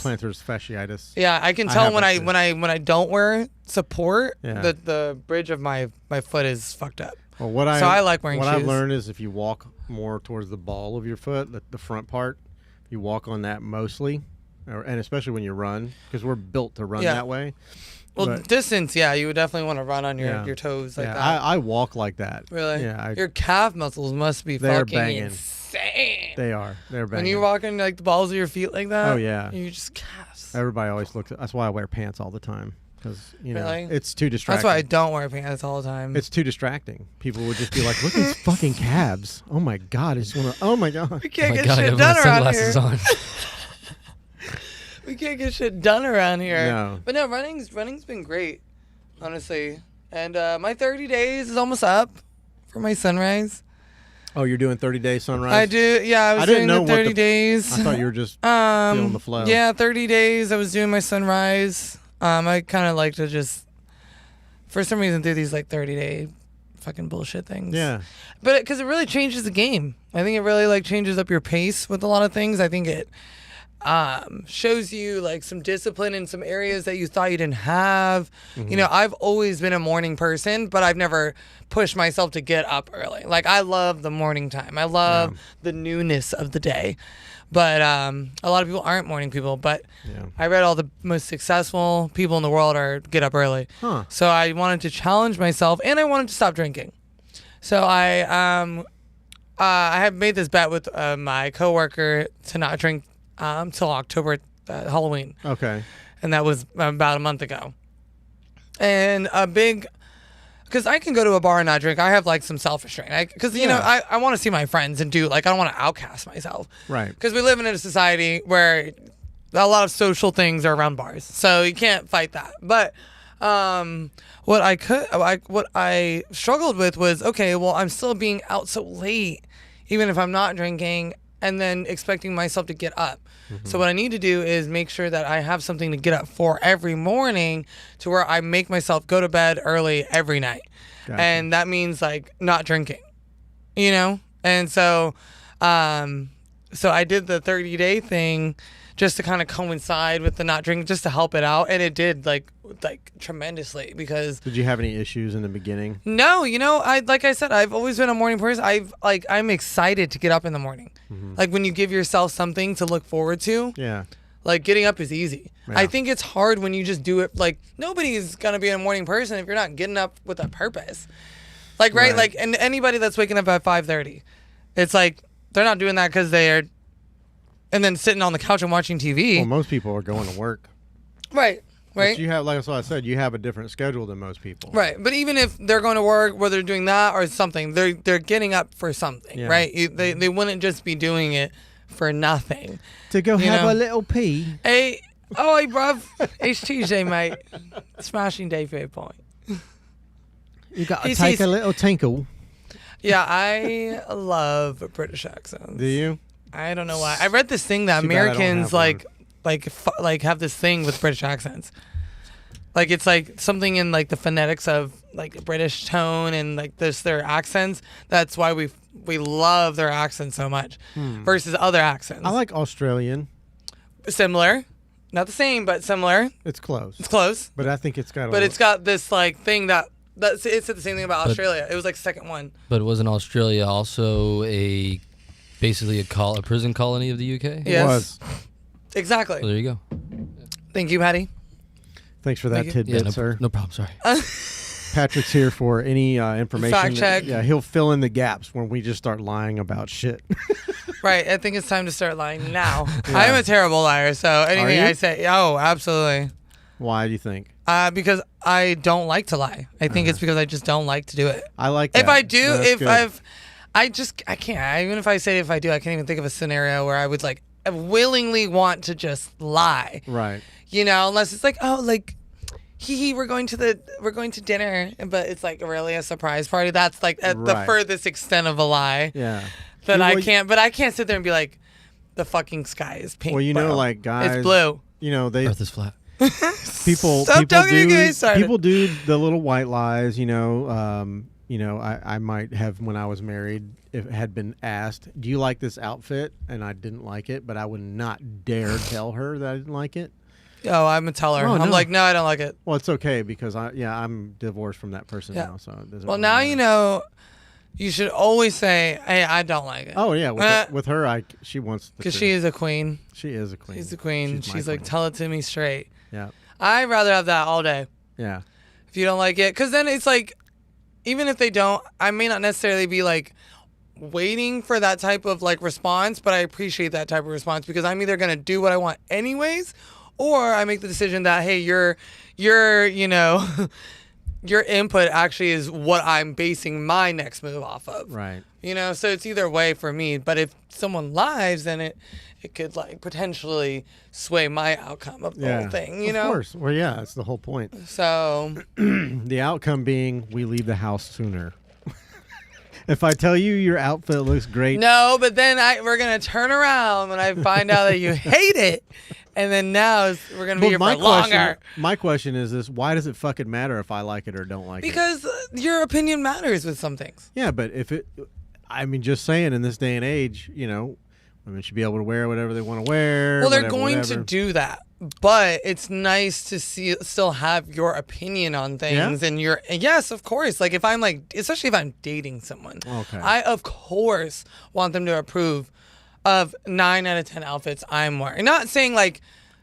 Plantar fasciitis. Yeah, I can tell when I don't wear support, the bridge of my foot is fucked up. Well, I like wearing shoes. What I've learned is if you walk more towards the ball of your foot, the front part, you walk on that mostly, and especially when you run, because we're built to run that way. Well, distance, yeah, you would definitely want to run on your toes like that. I walk like that. Really? Yeah. Your calf muscles must be fucking insane. They are. They're banging. When you're walking like the balls of your feet like that. Oh yeah. You just calves. Everybody always looks. That's why I wear pants all the time. Because really? It's too distracting. That's why I don't wear pants all the time. It's too distracting. People would just be like, "Look at these fucking calves! Oh my god! I just want to. Oh my god! We can't get shit done around here. We can't get shit done around here. No. But no, running's been great, honestly. And my 30 days is almost up for my sunrise. Oh, you're doing 30-day sunrise? I do. Yeah, I was doing the 30 days. I thought you were just feeling the flow. Yeah, 30 days. I was doing my sunrise. I kind of like to just, for some reason, do these like 30-day fucking bullshit things. Yeah. But because it really changes the game. I think it really like changes up your pace with a lot of things. I think it shows you like some discipline in some areas that you thought you didn't have. Mm-hmm. You know, I've always been a morning person, but I've never pushed myself to get up early. Like I love the morning time. I love the newness of the day. But a lot of people aren't morning people. But I read all the most successful people in the world are get up early. Huh. So I wanted to challenge myself, and I wanted to stop drinking. So I have made this bet with my coworker to not drink till October, Halloween. Okay. And that was about a month ago. And because I can go to a bar and not drink. I have like some self-restraint. Because, you know, I want to see my friends and I don't want to outcast myself. Right. Because we live in a society where a lot of social things are around bars. So you can't fight that. But what I struggled with was, okay, well, I'm still being out so late, even if I'm not drinking, and then expecting myself to get up. Mm-hmm. So what I need to do is make sure that I have something to get up for every morning to where I make myself go to bed early every night. Gotcha. And that means like not drinking, you know? And so I did the 30-day thing just to kind of coincide with the not drinking, just to help it out. And it did like tremendously because. Did you have any issues in the beginning? No, you know, like I said, I've always been a morning person. I'm excited to get up in the morning. Mm-hmm. Like when you give yourself something to look forward to. Yeah. Like getting up is easy. Yeah. I think it's hard when you just do it. Like nobody's going to be a morning person if you're not getting up with a purpose. Like, right? Like, and anybody that's waking up at 5:30, it's like they're not doing that because they are. And then sitting on the couch and watching TV. Well, most people are going to work. Right. But you have, like I said, you have a different schedule than most people. Right. But even if they're going to work, whether they're doing that or something, they're getting up for something, right? They wouldn't just be doing it for nothing. To go have a little pee. Hey, bruv. It's Tuesday, mate. Smashing day for your point. You got to take a little tinkle. Yeah, I love British accents. Do you? I don't know why. I read this thing that Americans like have this thing with British accents. Like it's like something in like the phonetics of like British tone and like their accents. That's why we love their accents so much versus other accents. I like Australian. Similar. Not the same, but similar. It's close. It's close. But I think it's got it's got this like thing that it said the same thing about Australia. It was like the second one. But wasn't Australia also basically a prison colony of the UK? Yes. It was. Exactly. Well, there you go. Thank you, Patty. Thanks for that tidbit, sir. No problem, sorry. Patrick's here for any information. Fact check. Yeah, he'll fill in the gaps when we just start lying about shit. Right. I think it's time to start lying now. Yeah. I am a terrible liar, so anything I say, absolutely. Why do you think? Because I don't like to lie. I think it's because I just don't like to do it. I like that. If I do, I can't. Even if I do, I can't even think of a scenario where I would like willingly want to just lie. Right. You know, unless it's like, we're going to dinner, but it's like really a surprise party. That's like at the furthest extent of a lie. Yeah. But I can't sit there and be like, the fucking sky is pink. Well, you know, like guys, it's blue. You know, Earth is flat. People do the little white lies. You know, I might have, when I was married, if it had been asked, do you like this outfit? And I didn't like it, but I would not dare tell her that I didn't like it. Oh, I'm a teller. I'm like, no, I don't like it. Well, it's okay because I'm divorced from that person now. So it doesn't now matter. You know, you should always say, hey, I don't like it. Oh, yeah. With her, she wants the because she is a queen. She is a queen. She's a queen. She's like, queen. tell it to me straight. Yeah. I'd rather have that all day. Yeah. If you don't like it, because then it's like, even if they don't, I may not necessarily be like waiting for that type of like response, but I appreciate that type of response because I'm either gonna do what I want anyways, or I make the decision that, hey, your you know, your input actually is what I'm basing my next move off of. Right. You know, so it's either way for me. But if someone lies, then it could like potentially sway my outcome of the whole thing. You know. Of course. Well, yeah, that's the whole point. So the outcome being we leave the house sooner. If I tell you your outfit looks great. No, but then we're going to turn around when I find out that you hate it. And then now we're going to be here for longer. My question is this. Why does it fucking matter if I like it or don't like because it? Because your opinion matters with some things. Yeah, but if it... I mean, just saying in this day and age, you know, women should be able to wear whatever they want to wear. Well, they're going to do that. But it's nice to still have your opinion on things, and yes, of course. Like if I'm like, especially if I'm dating someone, I of course want them to approve of 9 out of 10 outfits I'm wearing. Not saying like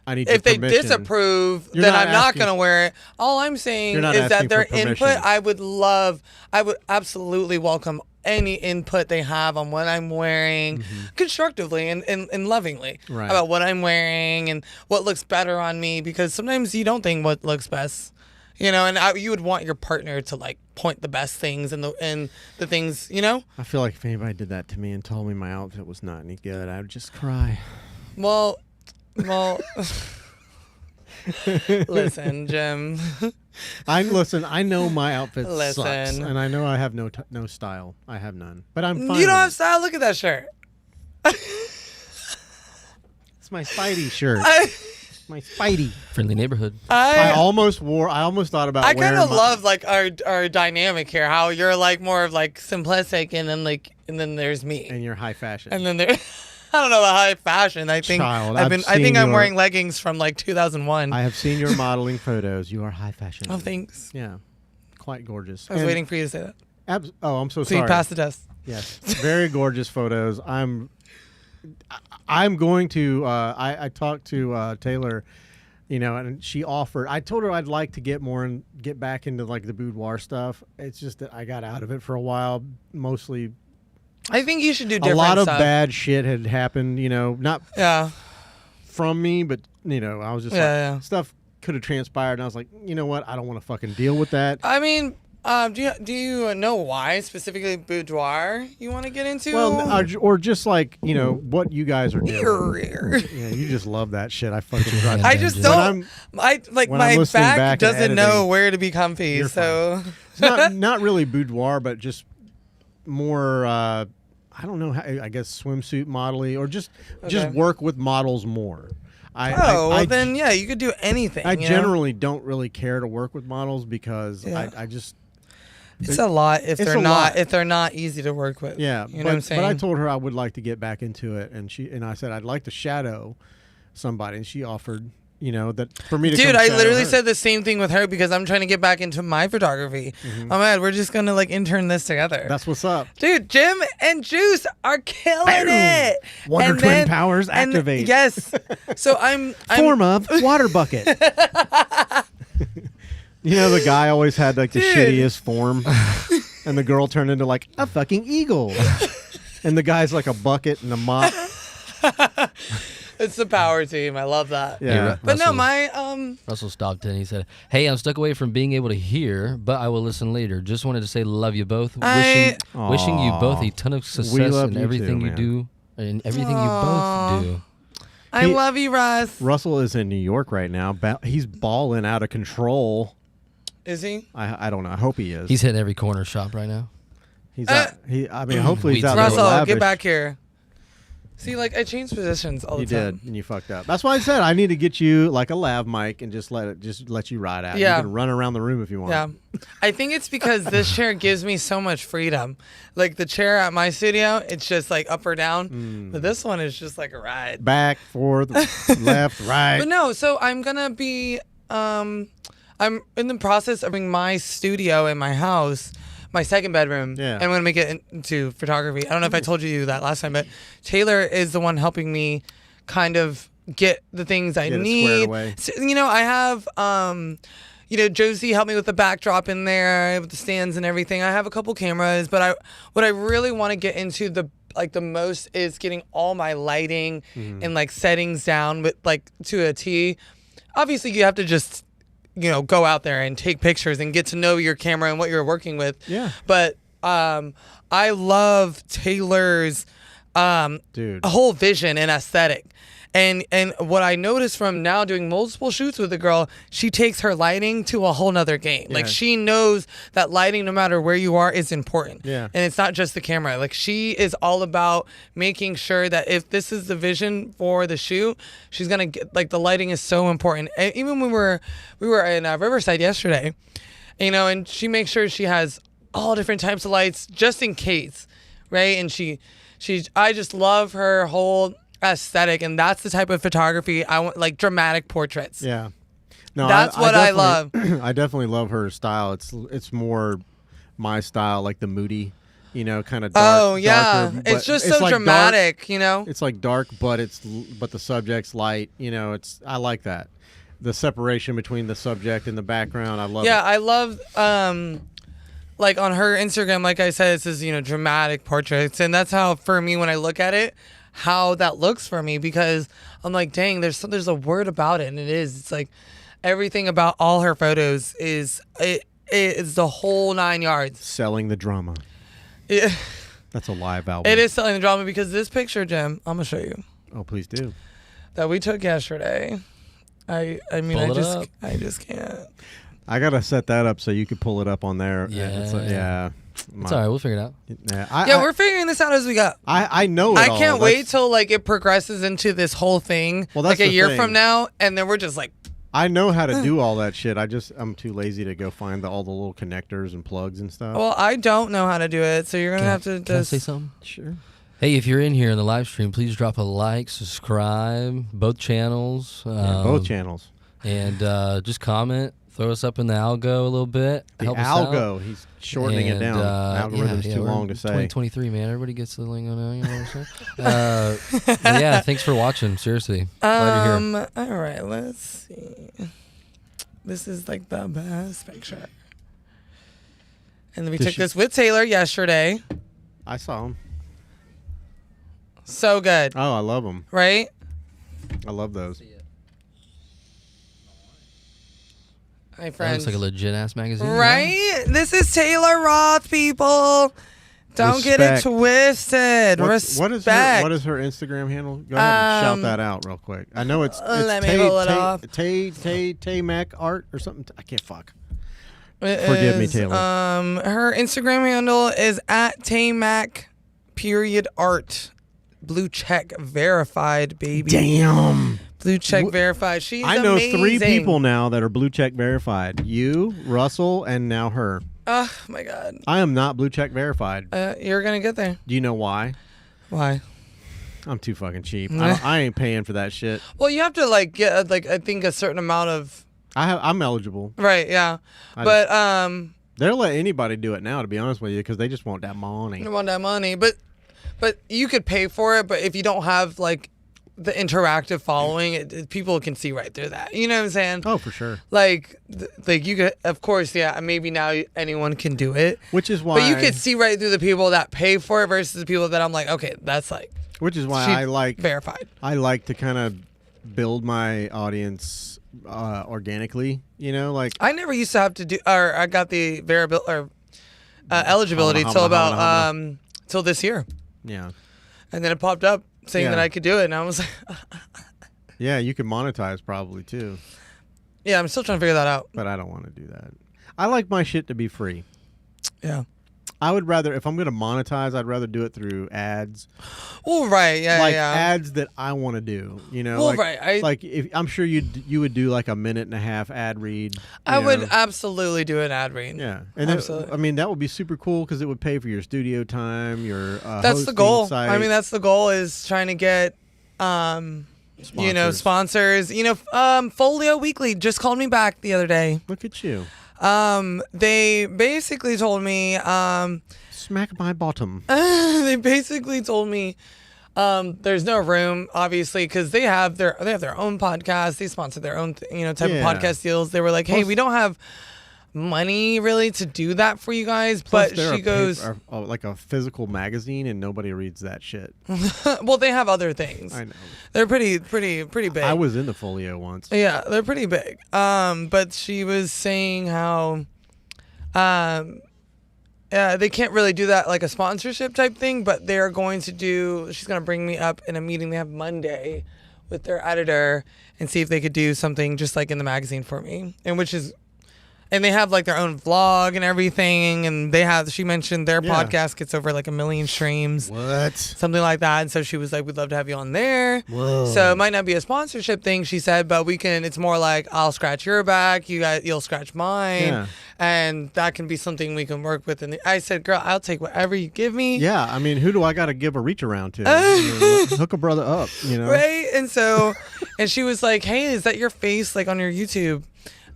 if they disapprove, then I'm not going to wear it. All I'm saying is that their input, I would absolutely welcome any input they have on what I'm wearing constructively and lovingly about what I'm wearing and what looks better on me, because sometimes you don't think what looks best, you know, and you would want your partner to like point the best things and the things, you know. I feel like if anybody did that to me and told me my outfit was not any good, I would just cry. Well listen, Jim. I know my outfit sucks, and I know I have no style. I have none, but I'm fine. You don't have style. Look at that shirt. It's my Spidey shirt. My Spidey. Friendly neighborhood. I almost thought about. I kind of love like our dynamic here. How you're like more of like simplistic, and then there's me. And you're high fashion. And then there. I don't know about high fashion. I think I'm wearing leggings from like 2001. I have seen your modeling photos. You are high fashion. Oh, thanks. Yeah, quite gorgeous. I was waiting for you to say that. I'm so sorry. So you passed the test. Yes, very gorgeous photos. I'm going to. I talked to Taylor, you know, and she offered. I told her I'd like to get back into like the boudoir stuff. It's just that I got out of it for a while, mostly. I think you should do different stuff. A lot of stuff. bad shit had happened, you know, not from me, but, you know, I was just stuff could have transpired, and I was like, you know what, I don't want to fucking deal with that. I mean, do you know why specifically boudoir you want to get into? Well, or just like, you know, what you guys are doing. Yeah, you just love that shit. I fucking drive. I just don't. My back doesn't know where to be comfy, so. It's not really boudoir, but just more I don't know how, I guess swimsuit modeling or just work with models more. Then you could do anything. I generally don't really care to work with models because I just it's a lot if they're not easy to work with. Yeah, you know what I'm saying? But I told her I would like to get back into it, and I said I'd like to shadow somebody, and she offered. You know, that for me to Dude, I literally said the same thing with her because I'm trying to get back into my photography. Oh man, we're just gonna like intern this together. That's what's up. Dude, Jim and Juice are killing it. Wonder Twin powers activate. Yes. So I'm form of water bucket. You know, the guy always had like the shittiest form, and the girl turned into like a fucking eagle, and the guy's like a bucket and a mop. It's the power team. I love that. Yeah. But no, Russell stopped in. He said, "Hey, I'm stuck away from being able to hear, but I will listen later. Just wanted to say love you both. Wishing you both a ton of success in everything you do and everything you both do." I love you, Russ. Russell is in New York right now. He's balling out of control. Is he? I don't know. I hope he is. He's hitting every corner shop right now. He's out. Hopefully he's out there. Russell, get back here. See, like, I changed positions all the time. You did, and you fucked up. That's why I said I need to get you, like, a lav mic and just let you ride out. Yeah. You can run around the room if you want. Yeah. I think it's because this chair gives me so much freedom. Like, the chair at my studio, it's just, like, up or down. But this one is just, like, a ride. Back, forth, left, right. But no, so I'm going to be, I'm in the process of bringing my studio in my house, my second bedroom, and I'm going to make it into photography. I don't know if I told you that last time, but Taylor is the one helping me kind of get the things I need. Away. So, you know, I have, Josie helped me with the backdrop in there, with the stands and everything. I have a couple cameras, but what I really want to get into the most is getting all my lighting and like settings down with like to a T. Obviously, you have to just go out there and take pictures and get to know your camera and what you're working with. Yeah. But I love Taylor's whole vision and aesthetic. And what I noticed from now doing multiple shoots with the girl, she takes her lighting to a whole nother game. Yeah. Like she knows that lighting, no matter where you are, is important. Yeah. And it's not just the camera. Like she is all about making sure that if this is the vision for the shoot, she's gonna get the lighting is so important. And even when we were in Riverside yesterday, and she makes sure she has all different types of lights just in case, right? And I just love her whole aesthetic, and that's the type of photography I want, like dramatic portraits. Yeah, no, that's what I love. I definitely love her style. It's more my style, like the moody, kind of dark. Oh yeah, darker, it's just so like dramatic, dark, It's like dark, but the subject's light. I like that. The separation between the subject and the background, I love. Yeah, it. I love. Like on her Instagram, like I said, it says dramatic portraits, and that's how for me when I look at it, how that looks for me, because I'm like, dang, there's a word about it, and it's like everything about all her photos is the whole 9 yards. Selling the drama. Yeah. That's a live album. It is selling the drama, because this picture, Jim, I'm gonna show you. Oh, please do. That we took yesterday. I just can't. I gotta set that up so you could pull it up on there. Yeah. It's all right. We'll figure it out. Yeah, we're figuring this out as we go. I know it I can't wait till it progresses into this whole thing. Well, that's like a year from now, and then we're just like. I know how to do all that shit. I'm too lazy to go find all the little connectors and plugs and stuff. Well, I don't know how to do it, so you're gonna have to just. Can I say something? Sure. Hey, if you're in here in the live stream, please drop a like, subscribe, both channels. Both channels. And just comment. Throw us up in the algo a little bit. The help algo. Us out. He's shortening it down. Algorithm's too long to say. 2023, man. Everybody gets the lingo now. You know what I'm saying? Yeah. Thanks for watching. Seriously. Glad you're here. All right. Let's see. This is like the best picture. And then we took this with Taylor yesterday. I saw him. So good. Oh, I love them. Right? I love those. Hi, friends. That looks like a legit ass magazine. Right? Yeah. This is Taylor Roth, people. Don't get it twisted. Respect. What is her Instagram handle? Go ahead and shout that out real quick. I know it's let me pull it off. Tay Mac Art or something. I can't fuck. Forgive me, Taylor. Her Instagram handle is @taymac_art. Blue check verified, baby. Damn. Blue check verified. She's I know amazing. 3 people now that are blue check verified. You, Russell, and now her. Oh my God. I am not blue check verified. You're gonna get there. Do you know why? Why? I'm too fucking cheap. I ain't paying for that shit. Well, you have to get I think a certain amount of. I'm eligible. Right. Yeah. They'll let anybody do it now, to be honest with you, because they just want that money. They want that money, but you could pay for it. But if you don't have the interactive following, people can see right through that. You know what I'm saying? Oh, for sure. Like you could, of course, yeah. Maybe now anyone can do it, which is why. But you could see right through the people that pay for it versus the people that I'm like, okay, that's Which is why I like verified. I like to kind of build my audience organically. I never used to have to do, or I got the variability or eligibility till about till this year. Yeah. And then it popped up saying that I could do it, and I was like, yeah, you could monetize probably too. Yeah, I'm still trying to figure that out. But I don't want to do that. I like my shit to be free. Yeah. I would rather, if I'm going to monetize, I'd rather do it through ads. Oh, right, yeah, ads that I want to do, Well, right. I'm sure you would do like a 1.5-minute ad read. I would absolutely do an ad read. Yeah, and then, that would be super cool because it would pay for your studio time, your that's the goal. Site. I mean, that's the goal, is trying to get sponsors. Folio Weekly just called me back the other day. Look at you. They basically told me smack my bottom. They basically told me There's no room, obviously, because they have their own podcast. They sponsor their own, type of podcast deals. They were like, hey, we don't have money really to do that for you guys. But she goes, like a physical magazine, and nobody reads that shit. Well, they have other things. I know. They're pretty big. I was in the Folio once. Yeah, they're pretty big. But she was saying how, they can't really do that like a sponsorship type thing, but they're going to do. She's gonna bring me up in a meeting they have Monday with their editor and see if they could do something just like in the magazine for me, and they have like their own vlog and everything, and she mentioned their podcast gets over like 1 million streams. What? Something like that. And so she was like, we'd love to have you on there. Whoa. So it might not be a sponsorship thing, she said, but it's more like I'll scratch your back, you'll scratch mine. Yeah. And that can be something we can work with. And I said, girl, I'll take whatever you give me. Yeah, I mean, who do I got to give a reach around to? Hook a brother up, Right? And so, and she was like, hey, is that your face like on your YouTube?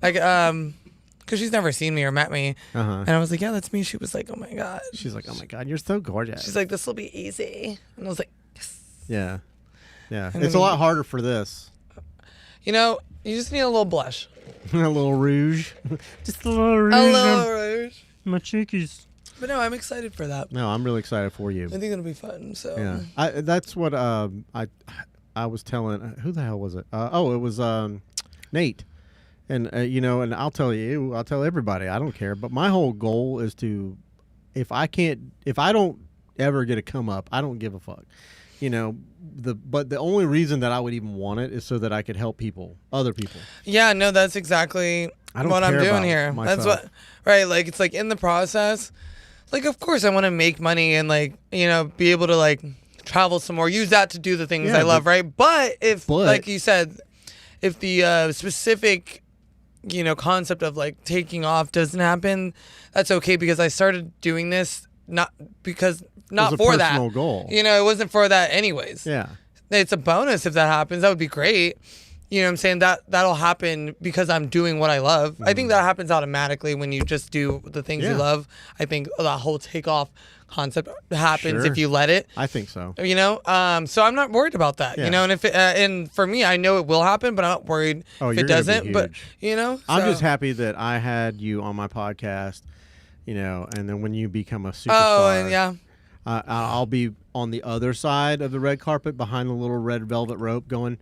Like, because she's never seen me or met me. And I was like, yeah, that's me. She was like, oh my God. She's like, oh my God, you're so gorgeous. She's like, this will be easy. And I was like, yes. Yeah. Yeah. And it's a lot harder for this. You just need a little blush. A little rouge. Just a little rouge. A little rouge. My cheekies. But no, I'm excited for that. No, I'm really excited for you. I think it'll be fun. So yeah, that's what I was telling. Who the hell was it? It was Nate. And and I'll tell everybody, I don't care. But my whole goal is to, if I don't ever get a come up, I don't give a fuck. But the only reason that I would even want it is so that I could help other people. Yeah, no, that's exactly what I'm doing here. Myself. That's what, right? Like, it's like in the process, like, of course I want to make money and like, be able to like travel some more, use that to do the things I love, right? But like you said, if the specific concept of like taking off doesn't happen, that's okay, because I started doing this not for that goal. It wasn't for that anyways. Yeah, it's a bonus if that happens. That would be great. You know what I'm saying? That'll happen because I'm doing what I love. I think that happens automatically when you just do the things you love. I think that whole takeoff concept happens if you let it. I think so. So I'm not worried about that. And if and for me, I know it will happen, but I'm not worried if it doesn't. But I'm just happy that I had you on my podcast. And then when you become a superstar, and I'll be on the other side of the red carpet behind the little red velvet rope, going,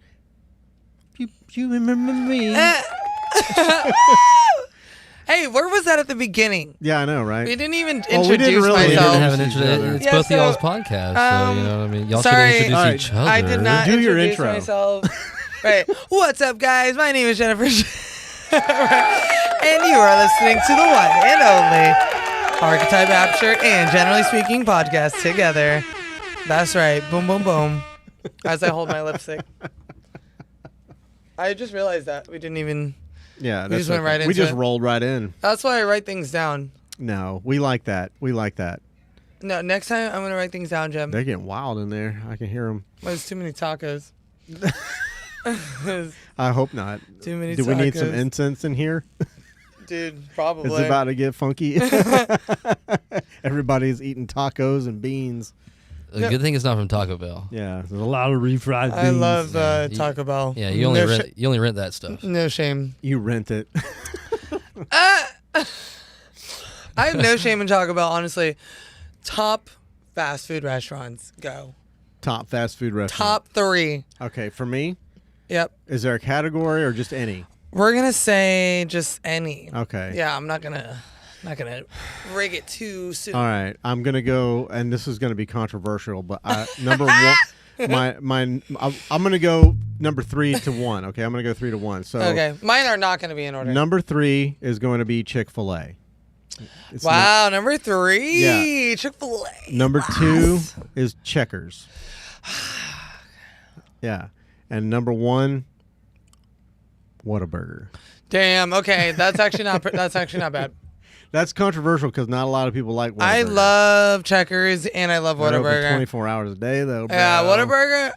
"You remember me?" Hey, where was that at the beginning? Yeah, I know, right? We didn't even introduce myself. We didn't have an introduction. It's both of y'all's podcasts, so you know what I mean. Y'all should introduce each other. I did not do your introduce intro. myself. Right. What's up, guys? My name is Jennifer, and you are listening to the one and only Archetype Aperture and Generally Speaking podcast together. That's right. Boom, boom, boom. As I hold my lipstick. I just realized that we didn't even. Yeah, we just went right into it. We just rolled right in. That's why I write things down. No, we like that. No, next time I'm gonna write things down, Jem. They're getting wild in there. I can hear them. There's too many tacos. I hope not. Too many. Do we need some incense in here? Dude, probably. It's about to get funky. Everybody's eating tacos and beans. The good thing it's not from Taco Bell. Yeah, there's a lot of refried beans. I love Taco Bell. Yeah, you only rent that stuff. No shame. You rent it. I have no shame in Taco Bell, honestly. Top fast food restaurants, go. Top fast food restaurant. Top 3. Okay, for me? Yep. Is there a category or just any? We're going to say just any. Okay. Yeah, I'm not going to rig it too soon. All right, I'm going to go, and this is going to be controversial, but number one, I'm going to go number 3 to 1. Okay, I'm going to go 3 to 1. So okay, mine are not going to be in order. Number 3 is going to be Chick-fil-A. Wow, number 3. Yeah. Chick-fil-A. Number 2 is Checkers. Yeah, and number 1, Whataburger. Damn. Okay, that's actually not bad. That's controversial because not a lot of people like Whataburger. I love Checkers and I love Whataburger. 24 hours a day though, bro. Yeah, Whataburger.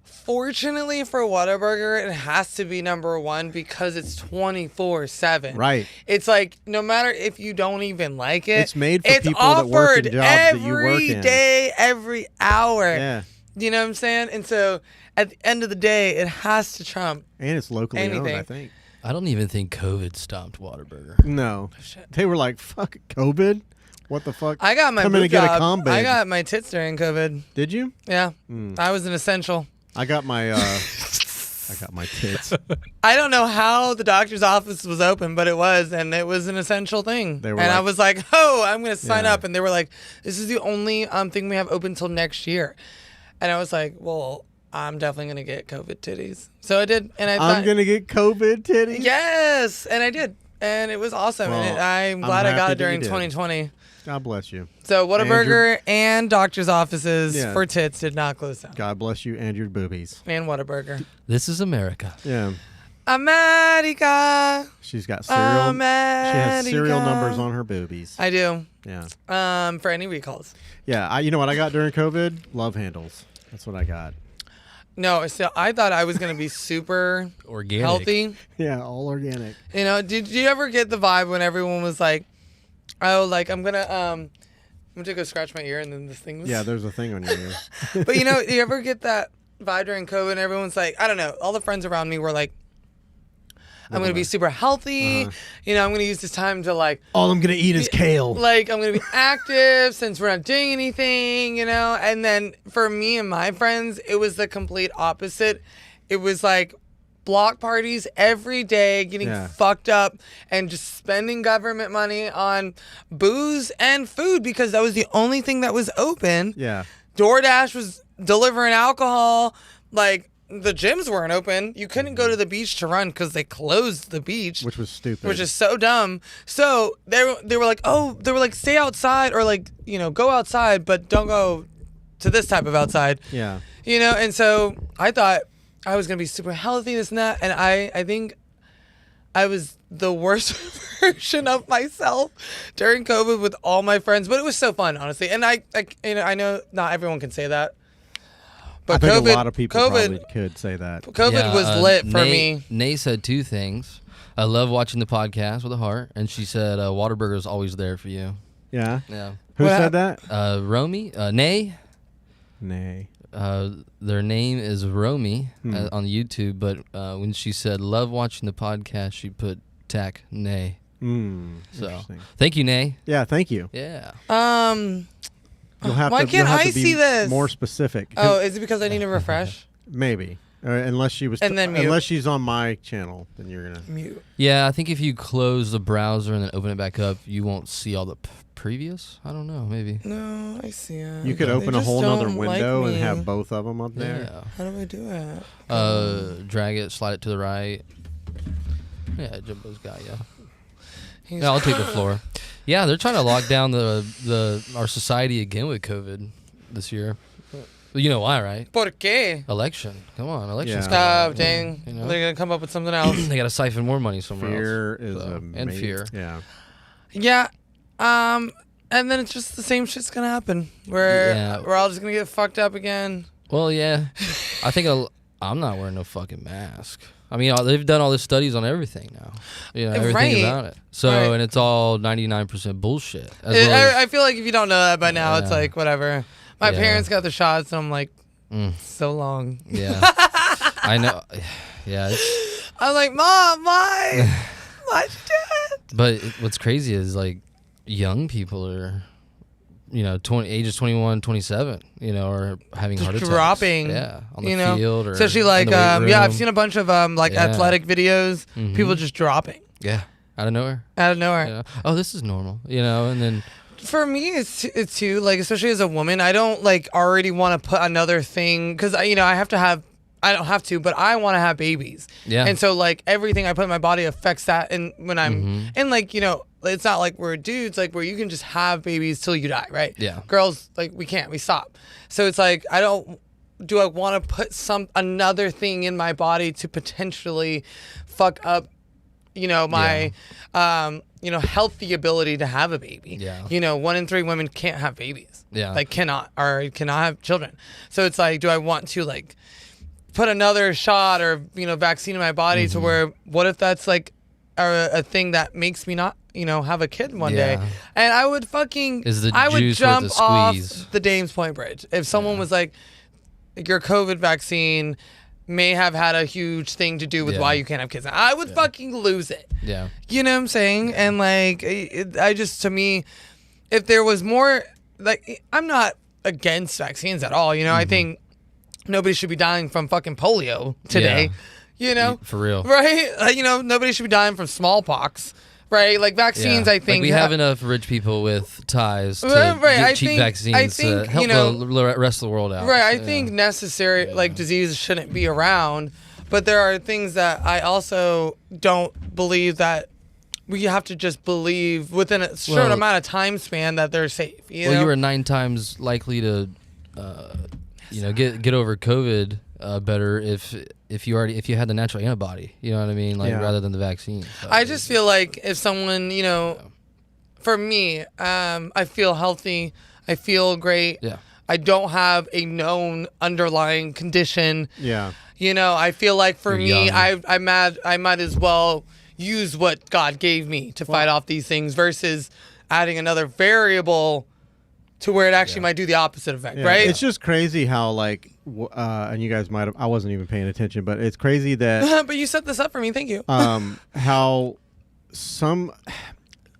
Fortunately for Whataburger, it has to be number 1 because it's 24/7. Right. It's like no matter if you don't even like it, it's made for people that work in jobs that you work in. Every day, every hour. Yeah. You know what I'm saying? And so at the end of the day, it has to trump. And it's locally owned, I think. I don't even think COVID stopped Whataburger. No. Oh, they were like, fuck COVID? What the fuck? I got my Come in and get a combo. I got my tits during COVID. Did you? Yeah. I was an essential. I got my tits. I don't know how the doctor's office was open, but it was, and it was an essential thing. I was like, oh, I'm going to sign up. And they were like, this is the only thing we have open till next year. And I was like, well, I'm definitely going to get COVID titties. So I did. And I'm going to get COVID titties? Yes. And I did. And it was awesome. Well, and I'm glad I got it during 2020. God bless you. So Whataburger and doctor's offices for tits did not close down. God bless you and your boobies. And Whataburger. This is America. Yeah. America. She's got serial. America. She has serial numbers on her boobies. I do. Yeah. For any recalls. Yeah. You know what I got during COVID? Love handles. That's what I got. No, so I thought I was going to be super organic, healthy. Yeah, all organic. You know, did you ever get the vibe when everyone was like, oh, like I'm gonna go scratch my ear and then this thing was... Yeah, there's a thing on your ear. But you know, you ever get that vibe during COVID and everyone's like, I don't know, all the friends around me were like, I'm going to be super healthy. You know, I'm going to use this time to like... All I'm going to eat is kale. Like, I'm going to be active since we're not doing anything, you know? And then for me and my friends, it was the complete opposite. It was like block parties every day, getting fucked up and just spending government money on booze and food because that was the only thing that was open. Yeah. DoorDash was delivering alcohol. Like... The gyms weren't open. You couldn't go to the beach to run because they closed the beach. Which was stupid. Which is so dumb. So they were like, stay outside or like, you know, go outside, but don't go to this type of outside. Yeah. You know, and so I thought I was going to be super healthy, this and that. And I think I was the worst version of myself during COVID with all my friends. But it was so fun, honestly. And I know not everyone can say that. But I think a lot of people probably could say that. COVID was lit for me. Nay said two things. I love watching the podcast with a heart. And she said, Whataburger is always there for you. Yeah? Yeah. Who said that? Romy. Nay. Nay. Their name is Romy on YouTube. But when she said, love watching the podcast, she put tack Nay. So thank you, Nay. Yeah, thank you. Yeah. Why can't I see this? More specific. Oh, is it because I need to refresh? Maybe. Unless she was. Unless she's on my channel, then you're gonna mute. Yeah, I think if you close the browser and then open it back up, you won't see all the previous. I don't know. Maybe. No, I see it. You could open a whole nother window and have both of them up there. Yeah. How do I do it? Drag it, slide it to the right. Yeah, Jimbo's got you. Yeah, I'll take the floor. Yeah, they're trying to lock down our society again with COVID this year. You know why, right? ¿Por qué? Election. Come on, election's coming. Oh, dang. You know? They're going to come up with something else. They got to siphon more money somewhere else. Fear is and fear. Yeah. Yeah. And then it's just the same shit's going to happen. We're all just going to get fucked up again. Well, yeah. I think I'm not wearing no fucking mask. I mean, they've done all these studies on everything now. You know, everything about it. So, and it's all 99% bullshit. I feel like if you don't know that by now, it's like, whatever. My parents got the shots, and I'm like, so long. Yeah. I know. Yeah. I'm like, Mom, why? Why'd you do it? But what's crazy is, like, young people are... You know, ages 21, 27, you know, are having heart attacks. Dropping. Yeah, on the field or especially like, I've seen a bunch of athletic videos, people just dropping. Yeah, out of nowhere. Yeah. Oh, this is normal, you know, and then... For me, it's too, like, especially as a woman, I don't, like, already want to put another thing, because, you know, I don't have to, but I want to have babies. Yeah. And so, like, everything I put in my body affects that, and when I'm, and, like, you know, it's not like we're dudes, like, where you can just have babies till you die, right? Yeah. Girls, like, we stop. So it's like, do I want to put another thing in my body to potentially fuck up, you know, my, you know, healthy ability to have a baby? Yeah. You know, 1 in 3 women can't have babies. Yeah. Like, cannot have children. So it's like, do I want to, like, put another shot or, you know, vaccine in my body to where, what if that's, like, a thing that makes me not, you know, have a kid one day? And I would jump off the Dames Point Bridge if someone was like, your COVID vaccine may have had a huge thing to do with why you can't have kids. I would fucking lose it. Yeah. You know what I'm saying? And like, to me, if there was more, like, I'm not against vaccines at all. You know, I think nobody should be dying from fucking polio today. You know? For real. Right? You know, nobody should be dying from smallpox. Right? Like, vaccines, I think. Like we have enough rich people with ties to get cheap vaccines to help the rest of the world out. Right. I think necessary, like, diseases shouldn't be around. But there are things that I also don't believe that we have to just believe within a short amount of time span that they're safe. You know? You were 9 times likely to, get over COVID better if you had the natural antibody. You know what I mean? Like rather than the vaccine. So I just feel like if someone, for me, I feel healthy. I feel great. Yeah. I don't have a known underlying condition. Yeah. I feel like for You're me, young. I might as well use what God gave me to fight off these things versus adding another variable to where it actually might do the opposite effect, right? It's just crazy how, like, and you guys might have, I wasn't even paying attention, but it's crazy that. But you set this up for me, thank you. How some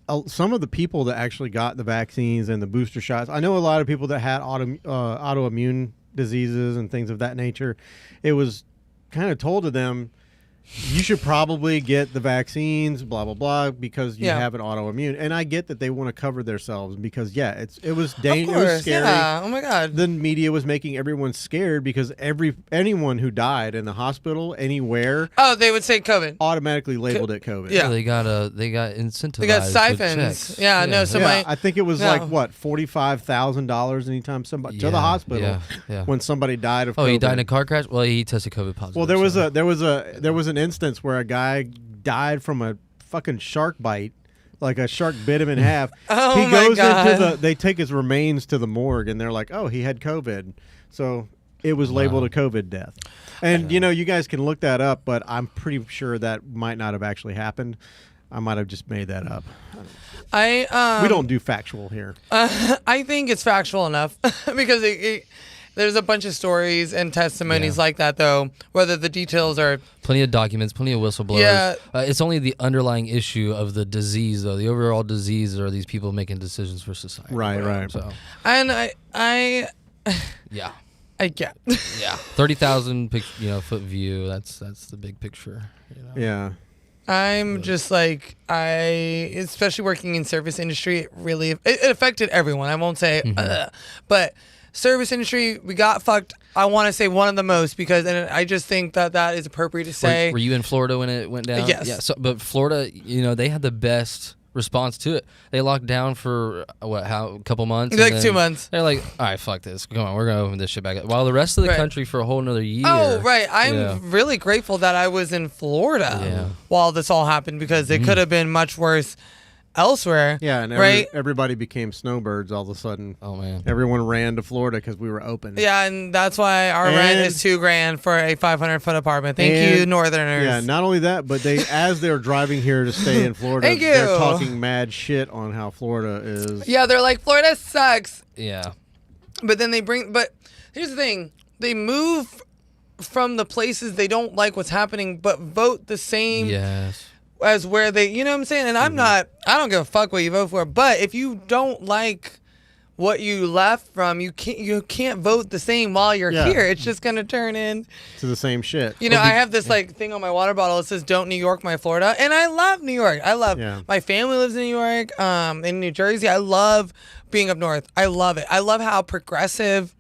of the people that actually got the vaccines and the booster shots, I know a lot of people that had autoimmune diseases and things of that nature. It was kind of told to them, you should probably get the vaccines, blah, blah, blah, because you have an autoimmune. And I get that they want to cover themselves because, it was dangerous, it was scary. Yeah. Oh, my God. The media was making everyone scared because anyone who died in the hospital, anywhere. Oh, they would say COVID. Automatically labeled it COVID. Yeah. They got incentivized. They got with siphons. checks. Yeah, no, so I think it was $45,000 anytime somebody to the hospital when somebody died of COVID. Oh, he died in a car crash? Well, he tested COVID positive. Well, there was an instance where a guy died from a fucking shark bite, like a shark bit him in half. Oh, he goes my God. into they take his remains to the morgue and they're like, oh, he had COVID. So it was labeled a COVID death. And you guys can look that up, but I'm pretty sure that might not have actually happened. I might have just made that up. We don't do factual here. I think it's factual enough because there's a bunch of stories and testimonies like that, though, whether the details are... Plenty of documents, plenty of whistleblowers. Yeah. It's only the underlying issue of the disease, though. The overall disease are these people making decisions for society. Right. So. And Yeah. I get. Yeah. 30,000 foot view. That's the big picture. Yeah. I'm just like, especially working in service industry, it affected everyone. I won't say, but service industry, we got fucked. I want to say one of the most because, and I just think that is appropriate to say. Were you in Florida when it went down? Yes. Yeah. So, but Florida, they had the best response to it. They locked down for a couple months? Like 2 months. They're like, all right, fuck this. Come on, we're gonna open this shit back up. While the rest of the country for a whole another year. Oh, right. I'm really grateful that I was in Florida while this all happened because it could have been much worse elsewhere. Yeah, and everybody became snowbirds all of a sudden. Oh, man. Everyone ran to Florida because we were open. Yeah, and that's why our rent is $2,000 for a 500-foot apartment. Thank you, Northerners. Yeah, not only that, but as they're driving here to stay in Florida, they're talking mad shit on how Florida is. Yeah, they're like, Florida sucks. Yeah. But then but here's the thing. They move from the places they don't like what's happening, but vote the same as where they, you know what I'm saying? And I don't give a fuck what you vote for, but if you don't like what you left from, you can't vote the same while you're here. It's just going to turn in to the same shit. I have this thing on my water bottle. It says, don't New York my Florida. And I love New York. My family lives in New York, in New Jersey. I love being up north. I love it. I love how progressive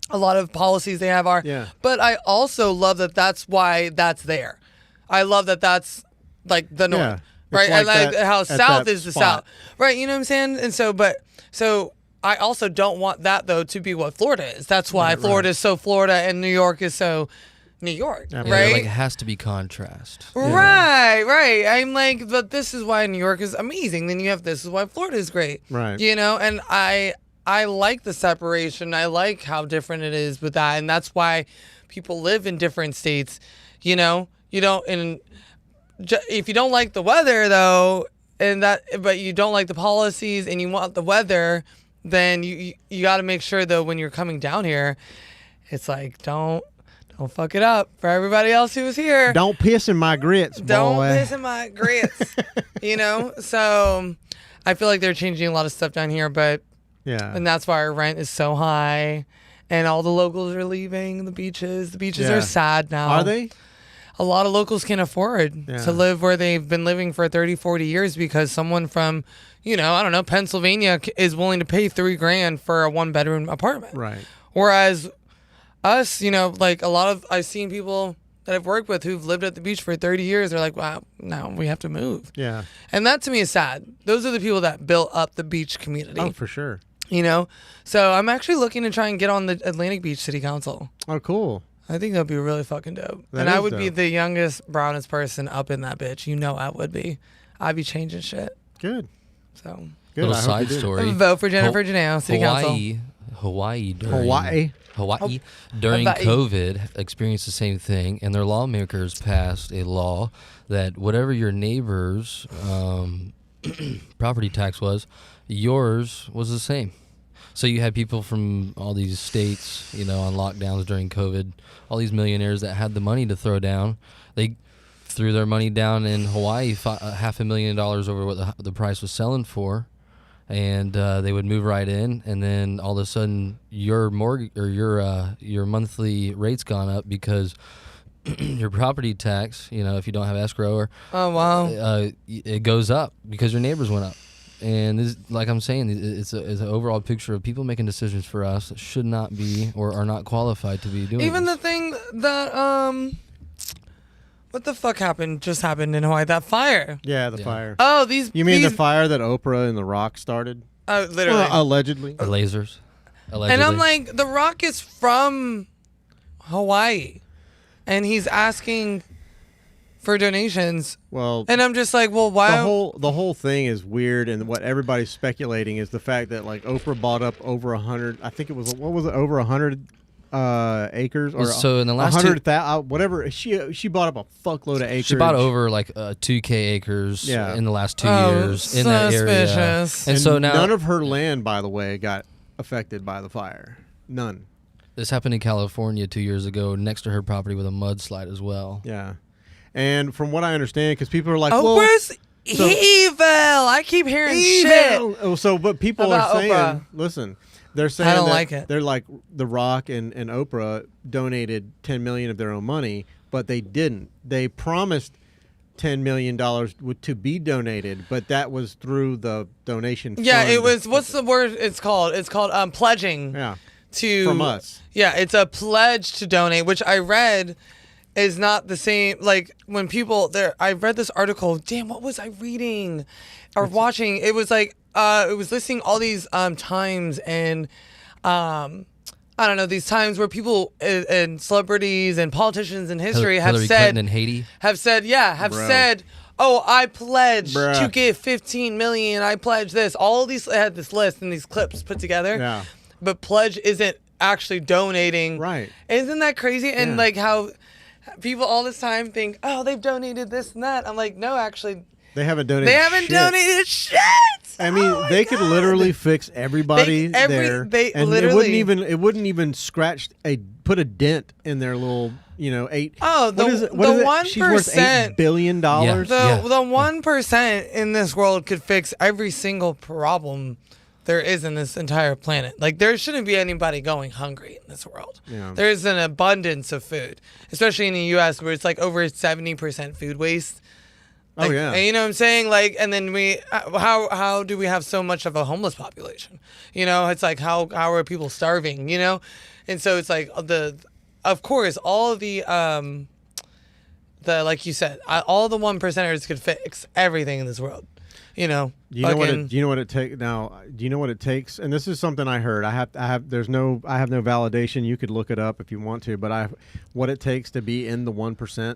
a lot of policies they have are. Yeah. But I also love that that's why that's there. I love that that's like the north, right? I like how south is the south, right? You know what I'm saying? And so I also don't want that though to be what Florida is. That's why Florida is so Florida and New York is so New York, right? Like it has to be contrast. Right. I'm like, but this is why New York is amazing. Then you have this is why Florida is great, right? And I like the separation. I like how different it is with that, and that's why people live in different states. You don't if you don't like the weather though, but you don't like the policies and you want the weather, then you got to make sure though when you're coming down here, it's like, don't fuck it up for everybody else who was here. Don't piss in my grits, boy. Don't piss in my grits. So I feel like they're changing a lot of stuff down here, but yeah, and that's why our rent is so high, and all the locals are leaving the beaches. The beaches are sad now. Are they? A lot of locals can't afford to live where they've been living for 30, 40 years because someone from, I don't know, Pennsylvania is willing to pay $3,000 for a 1-bedroom apartment. Right. Whereas us, like a lot of, I've seen people that I've worked with who've lived at the beach for 30 years. They're like, wow, now we have to move. Yeah. And that to me is sad. Those are the people that built up the beach community. Oh, for sure. So I'm actually looking to try and get on the Atlantic Beach City Council. Oh, cool. I think that'd be really fucking dope. I would be the youngest, brownest person up in that bitch. I would be. I'd be changing shit. Good. So. Good. Little side story. Vote for Jennifer Janelle, City Council. Hawaii during COVID experienced the same thing, and their lawmakers passed a law that whatever your neighbor's property tax was, yours was the same. So you had people from all these states, on lockdowns during COVID, all these millionaires that had the money to throw down. They threw their money down in Hawaii, $500,000 over what the price was selling for, and they would move right in. And then all of a sudden, your mortgage or your monthly rate's gone up because your property tax, if you don't have escrow, or it goes up because your neighbors went up. And this, like I'm saying, it's an overall picture of people making decisions for us that should not be or are not qualified to be doing. Even this. The thing that what the fuck just happened in Hawaii? That fire. Yeah, the fire. Oh, You mean the fire that Oprah and The Rock started? Literally. Well, allegedly. The lasers. Allegedly. And I'm like, The Rock is from Hawaii, and he's asking for donations. Well, and I'm just like, well, why? The whole thing is weird, and what everybody's speculating is the fact that like Oprah bought up over 100. I think it was over 100 acres, or so in the last 100,000, whatever. She bought up a fuckload of acres. She bought over like 2K acres in the last 2 years in that area. And so now none of her land, by the way, got affected by the fire. None. This happened in California 2 years ago, next to her property with a mudslide as well. Yeah. And from what I understand, because people are like, Oprah's evil. I keep hearing shit. But people are saying, Oprah. Listen, they're saying I don't like it. They're like The Rock and Oprah donated $10 million of their own money, but they didn't. They promised $10 million to be donated, but that was through the donation fund. Yeah, it was. What's the word it's called? It's called pledging. Yeah. From us. Yeah, it's a pledge to donate, which I read is not the same. Like when people there, I read this article. Damn, what was I reading or watching? It was like it was listing all these times and I don't know, these times where people and celebrities and politicians in history Hillary Clinton in Haiti have said, oh, I pledge to give 15 million. I pledge this. All of these, I had this list and these clips put together. Yeah. But pledge isn't actually donating. Right. Isn't that crazy? And like how people all this time think, oh, they've donated this and that. I'm like, no, actually. They haven't donated shit. They haven't donated shit. I mean, they could literally fix everybody there. And it wouldn't even put a dent in their little, 8. Oh, the 1%. She's worth $8 billion. The 1% in this world could fix every single problem there is in this entire planet. Like, there shouldn't be anybody going hungry in this world. Yeah. There's an abundance of food, especially in the U.S. where it's like over 70% food waste. Like, oh yeah, and you know what I'm saying? Like, and then how do we have so much of a homeless population? It's like how are people starving? And so it's like of course all of the like you said, all the 1%ers could fix everything in this world. Do you know what it takes now? Do you know what it takes? And this is something I heard. I have no validation. You could look it up if you want to, but what it takes to be in the 1%.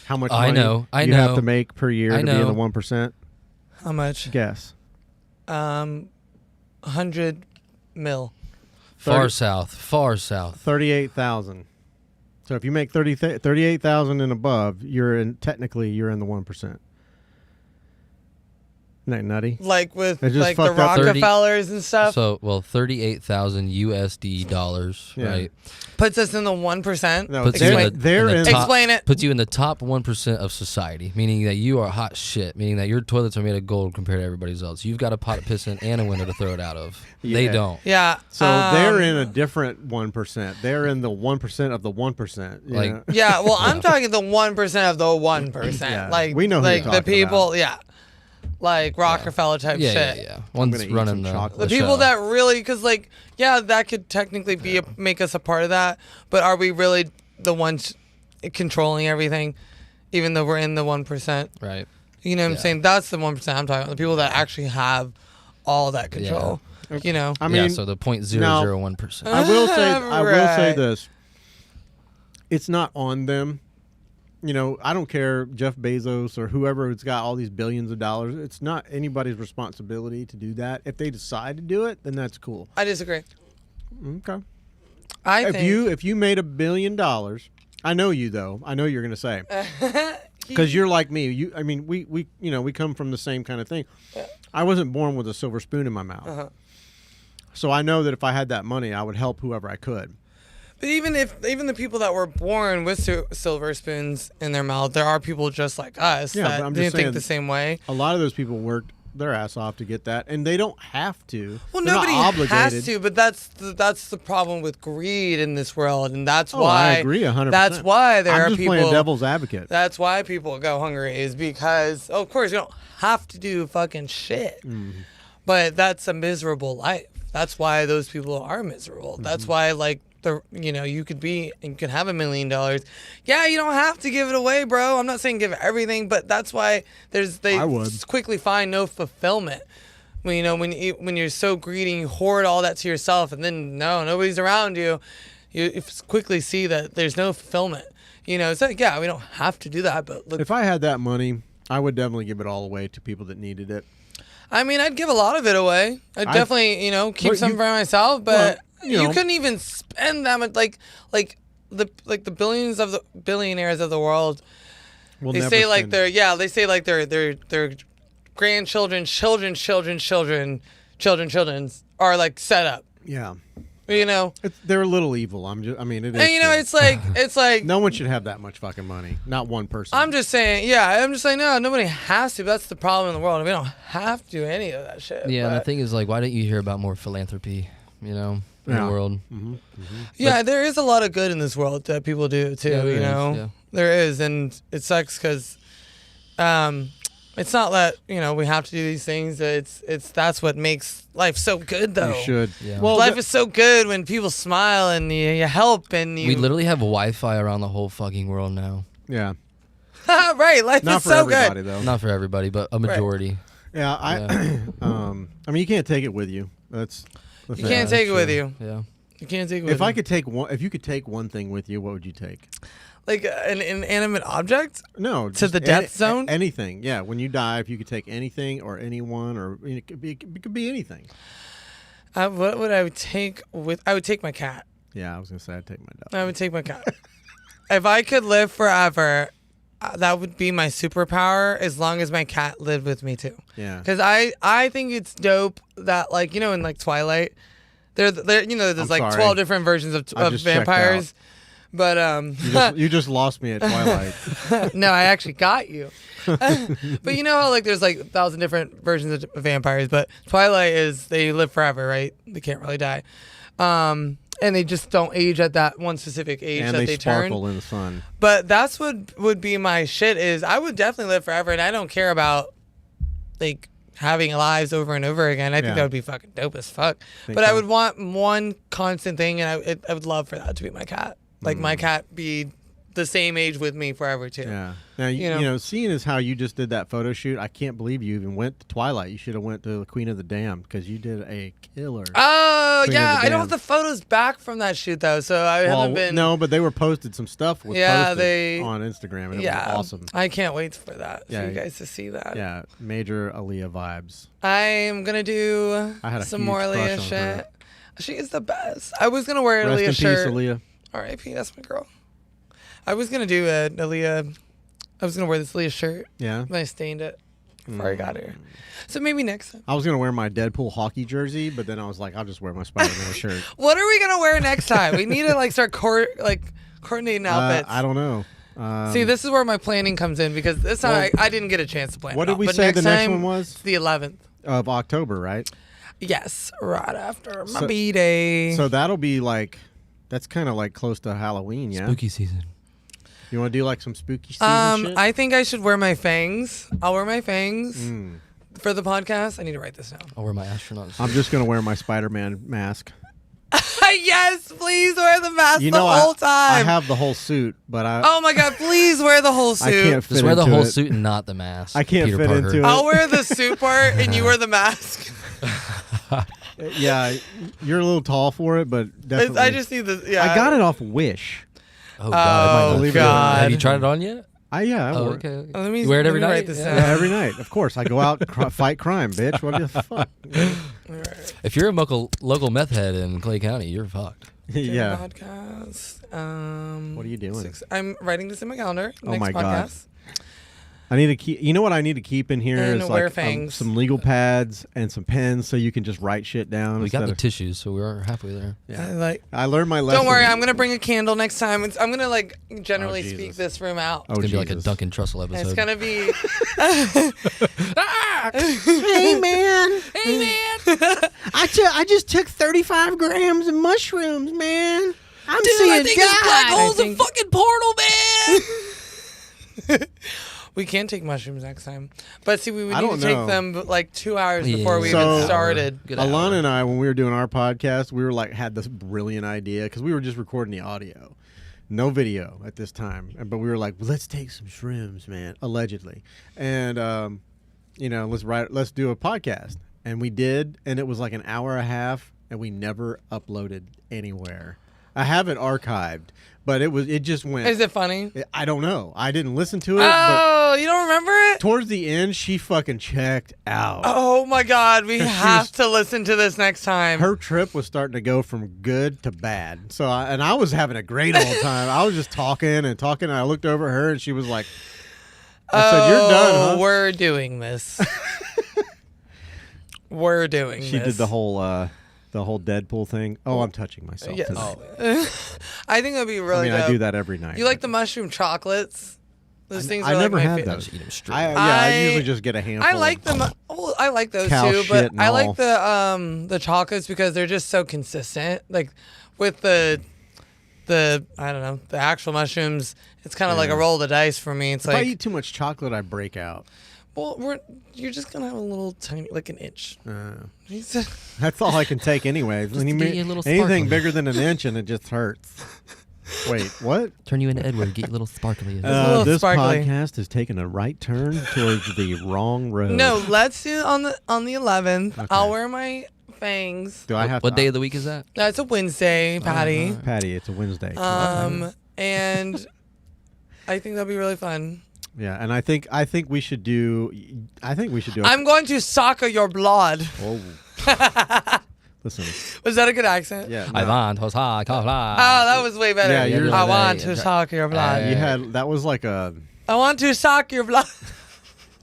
How much money you have to make per year to be in the 1%? How much? Guess. 100 mil. Far south. 38,000. So if you make 38,000 and above, technically you're in the 1%. Nutty. Like with like the Rockefellers and stuff. So, well, 38,000 USD dollars, right? Puts us in the 1%. No, explain it. Puts you in the top 1% of society, meaning that you are hot shit, meaning that your toilets are made of gold compared to everybody else. You've got a pot to piss in and a window to throw it out of. They don't. Yeah. So they're in a different 1%. They're in the 1% of the 1%. Like, yeah, well, I'm talking the 1% of the 1%. Yeah. Like, we know who like you're the people, about. Like Rockefeller type shit. Yeah. One's running the people that really, because like, that could technically be make us a part of that, but are we really the ones controlling everything, even though we're in the 1%? Right. You know what I'm saying? That's the 1% I'm talking about. The people that actually have all that control. Yeah. You know. I mean, so the 0.001%. I will say this. It's not on them. You know, I don't care, Jeff Bezos or whoever who's got all these billions of dollars. It's not anybody's responsibility to do that. If they decide to do it, then that's cool. I disagree. Okay. If you made $1 billion, I know you though. I know you're going to say, because you're like me. I mean, we come from the same kind of thing. I wasn't born with a silver spoon in my mouth, so I know that if I had that money, I would help whoever I could. But even the people that were born with silver spoons in their mouth, there are people just like us that didn't think the same way. A lot of those people worked their ass off to get that, and they don't have to. Well, They're nobody not obligated. has to, but that's the problem with greed in this world, and that's why I agree 100%. That's why there are people. I'm just playing devil's advocate. That's why people go hungry, is because of course you don't have to do fucking shit, but that's a miserable life. That's why those people are miserable. That's why like. You could have $1 million. Yeah, you don't have to give it away, bro. I'm not saying give everything, but that's why they quickly find no fulfillment. When you're so greedy, you hoard all that to yourself, and then nobody's around you. You quickly see that there's no fulfillment. It's like, we don't have to do that, but look, if I had that money, I would definitely give it all away to people that needed it. I mean, I'd give a lot of it away. I'd definitely, keep some for myself, but. You couldn't even spend that much, like the billions of the billionaires of the world. They say like their grandchildren's children's are like set up. Yeah. They're a little evil. It is. And it's like no one should have that much fucking money. Not one person. I'm just saying. No, nobody has to. That's the problem in the world. We don't have to do any of that shit. Yeah, and the thing is, like, why didn't you hear about more philanthropy? In the world. Yeah, there is a lot of good in this world that people do too. There is, and it sucks because it's not that we have to do these things. That's what makes life so good, though. You should. Yeah. Well, life is so good when people smile and you help and we literally have Wi-Fi around the whole fucking world now. Yeah. Right, life is so good. Though. Not for everybody, but a majority. Right. Yeah, you can't take it with you. You can't take it with you. Yeah. You can't take it with you. If you could take one thing with you, what would you take? Like an inanimate object? No. To the death zone? Anything. Yeah. When you die, if you could take anything or anyone, or it could be anything. What would I take with? I would take my cat. Yeah, I was gonna say I'd take my dog. I would take my cat. If I could live forever, that would be my superpower, as long as my cat lived with me too. Yeah. Because I think it's dope that, like, in like Twilight, there's like 12 different versions of vampires. But you just lost me at Twilight. No, I actually got you. But you know how like there's like 1,000 different versions of vampires, but Twilight is they live forever, right? They can't really die. And they just don't age at that one specific age and that they turn. And they sparkle in the sun. But that's what would be my shit is I would definitely live forever, and I don't care about like having lives over and over again. I think that would be fucking dope as fuck. But I would want one constant thing, and I would love for that to be my cat. Like my cat be the same age with me forever too. Yeah. Now seeing as how you just did that photo shoot, I can't believe you even went to Twilight. You should have went to the Queen of the Damned because you did a killer. Oh yeah, I don't have the photos back from that shoot though, so I haven't been. No, but they were posted some stuff. On Instagram, and it was awesome. I can't wait for that. For you guys to see that. Yeah, major Aaliyah vibes. I am gonna do some more Aaliyah shit. She is the best. I was gonna wear an Aaliyah shirt. Rest in peace, Aaliyah. R.I.P. That's my girl. I was gonna do an Aaliyah. I was gonna wear this Aaliyah shirt. Yeah. But I stained it. before I got here. So maybe next time. I was gonna wear my Deadpool hockey jersey, but then I was like, I'll just wear my Spider-Man shirt. What are we gonna wear next time? We need to like start coordinating outfits. I don't know. See, this is where my planning comes in because this time I didn't get a chance to plan. What did we say the next one was? It's the 11th of October, right? Yes, right after my B-Day. So that'll be like, that's kind of like close to Halloween, yeah? Spooky season. You want to do like some spooky season shit? I think I should wear my fangs. I'll wear my fangs for the podcast. I need to write this down. I'll wear my astronaut suit. I'm just going to wear my Spider-Man mask. Yes, please wear the mask the whole time. I have the whole suit, but Oh my God, please wear the whole suit. I can't fit just wear the whole it. suit and not the mask. I can't Peter fit Parker. into it. I'll wear the suit part and you wear the mask. Yeah, you're a little tall for it, but definitely. I just need the. Yeah, I got it off Wish. Oh God! Oh, God. Have you tried it on yet? I Oh, wear it. okay. Let me You wear it every let me night? write this Yeah. down. Yeah, every night. Of course, I go out fight crime, bitch. What the fuck? If you're a local meth head in Clay County, you're fucked. Yeah. Podcast. What are you doing? I'm writing this in my calendar. Oh Next my God. podcast. I need to keep. You know what I need to keep in here And is wear like fangs. some legal pads and some pens, so you can just write shit down. We got the instead tissues, so we're halfway there. of, I learned my lesson. Don't worry, I'm gonna bring a candle next time. I'm gonna like generally Jesus. speak this room out. Oh, It's gonna be like a Jesus. Duncan Trussell And episode. it's gonna be. Hey man, Hey man, I just took 35 grams of mushrooms, man. I'm dude, seeing I think this black hole's a think- fucking portal, man. We can take mushrooms next time, but see, we would I need to don't take know. them like 2 hours Yeah. before we So- even started. Good hour. Alana and I, when we were doing our podcast, we were like had this brilliant idea because we were just recording the audio, no video at this time. But we were like, let's take some shrooms, man, allegedly, and let's do a podcast, and we did, and it was like an hour and a half, and we never uploaded anywhere. I have it archived, but it just went. Is it funny? I don't know. I didn't listen to it. Oh, you don't remember it? But towards the end, she fucking checked out. Oh my God, we 'Cause she have was- to listen to this next time. Her trip was starting to go from good to bad. So, I was having a great old time. I was just talking. And I looked over at her, and she was like, I said, "You're done, huh?" We're doing this. We're doing this. She did the whole Deadpool thing. Oh, I'm touching myself. Yes. today. I think that'd be really I dope. do that every night. You like the mushroom chocolates? Those things I are never like my had favorite. those. Just eat them straight. I usually just get a handful. I like them. I like those Cow too, shit but and I all. like the chocolates because they're just so consistent. Like with the I don't know, the actual mushrooms, it's kind of like a roll of the dice for me. It's If I like, eat too much chocolate, I break out. well, you're just gonna have a little tiny, like an inch. That's all I can take anyway. Just to get you a little Anything sparkling. bigger than an inch, and it just hurts. Wait, what? Turn you into Edward. Get you a little sparkly. little This sparkly. podcast has taken a right turn towards the wrong road. No, let's do it on the 11th. Okay. I'll wear my fangs. Do I have What to? day of the week is that? That's a Wednesday, Patty. Patty, it's a Wednesday. And I think that'll be really fun. Yeah, and I think we should do. I'm going to soccer your blood. Oh. Listen. Was that a good accent? Yeah. I no. want to talk. Oh, that was way better. Yeah, you're- I want Yeah. to suck your blood. You had that was like a. I want to suck your blood.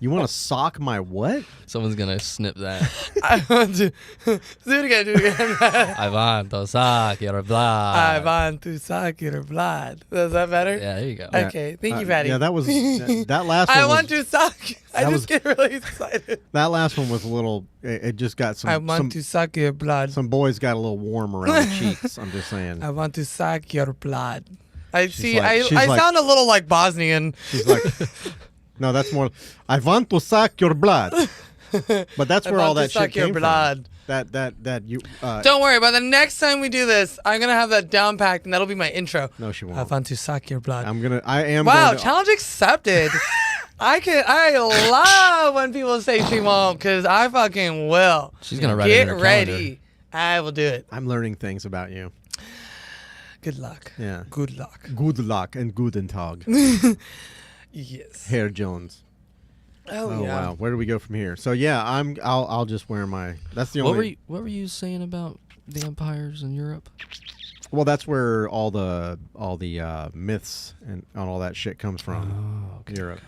You want to sock my what? Someone's gonna snip that. I want to do it again. Do it again. I want to suck your blood. I want to suck your blood. Is that better? Yeah, there you go. Okay, thank you, Patty. Yeah, that was that last one. I was, want to suck. I that just was- get really excited. That last one was a little. It just got some. I want to suck your blood. Some boys got a little warm around the cheeks. I'm just saying. I want to suck your blood. I see. like- she's I like- sound a little like Bosnian. She's like, no, that's more. I want to suck your blood. But that's I where all want to that shit suck your came blood. from. That you. Don't worry. By the next time we do this, I'm gonna have that down packed, and that'll be my intro. No, she won't. I want to suck your blood. I am. Wow, going to, challenge accepted. I love when people say she won't, because I fucking will. She's gonna write it in Get her ready. I will do it. I'm learning things about you. Good luck. Yeah. Good luck. Good luck and guten Tag, Yes. Herr Jones. Oh, yeah. Wow, where do we go from here? So yeah, I'll just wear my. That's the only. What were you saying about vampires in Europe? Well, that's where all the myths and all that shit comes from. Oh, okay. Europe.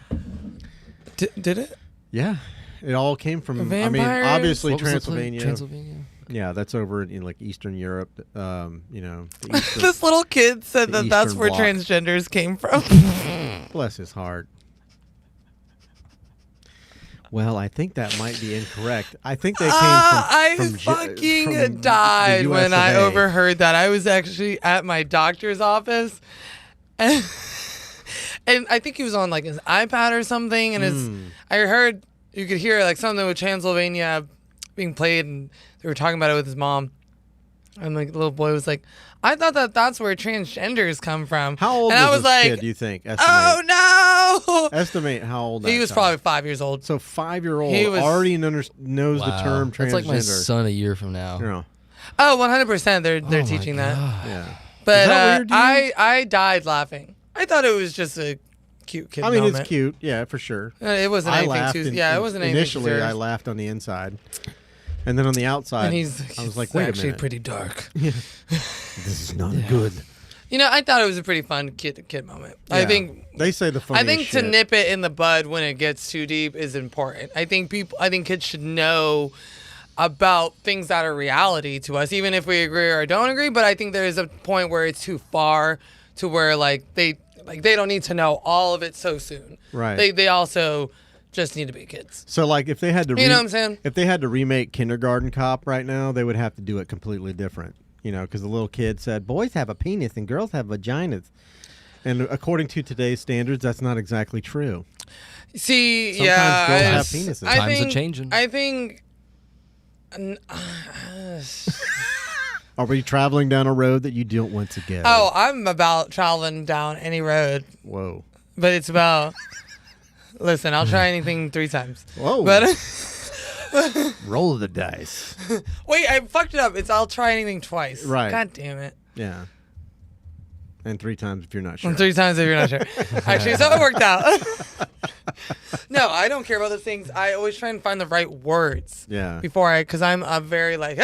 Did it? Yeah. It all came from. Vampires? I mean, obviously What was the Transylvania. Transylvania. Yeah, that's over in like Eastern Europe. You know, the Eastern, This little kid said the that's Eastern where Bloc. transgenders came from. Bless his heart. Well, I think that might be incorrect. I think they came from fucking from died the when I US of A. overheard that. I was actually at my doctor's office, and I think he was on like his iPad or something, and I heard you could hear like something with Transylvania being played, and they were talking about it with his mom, and like the little boy was like, I thought that's where transgenders come from. How old and was I was this like, kid, do you think? Estimate. Oh no! Estimate how old that He was child. probably 5 years old. So 5-year-old He was- already knows the term transgender. That's like my son a year from now. You know. Oh, 100%. They're Oh my teaching that. God. Yeah. But Is that weird to you? I died laughing. I thought it was just a cute kid I mean, moment. it's cute. Yeah, for sure. It wasn't I anything laughed. too. It wasn't anything. Initially, too I laughed on the inside, and then on the outside, And he's I was like, "Wait a actually minute, pretty dark. this is not good." You know, I thought it was a pretty fun kid moment. I Yeah. think They say the I funniest think shit. to nip it in the bud when it gets too deep is important. I think kids should know about things that are reality to us, even if we agree or don't agree. But I think there is a point where it's too far to where they don't need to know all of it so soon. Right. They also just need to be kids. So, like, if they had to, You know what I'm saying? If they had to remake Kindergarten Cop right now, they would have to do it completely different. You know, because the little kid said, "Boys have a penis and girls have vaginas," and according to today's standards, that's not exactly true. See, Sometimes yeah, girls I- have penises. I Times are think- changing. I think. Are we traveling down a road that you don't want to go? Oh, I'm about traveling down any road, Whoa. but it's about. Listen, I'll try anything 3 times. Whoa. But Roll the dice. wait, I fucked it up. It's I'll try anything twice. Right. God damn it. Yeah. And 3 times if you're not sure. And 3 times if you're not sure. Actually, so it worked out. No, I don't care about those things. I always try and find the right words. Yeah. Because I'm a very like,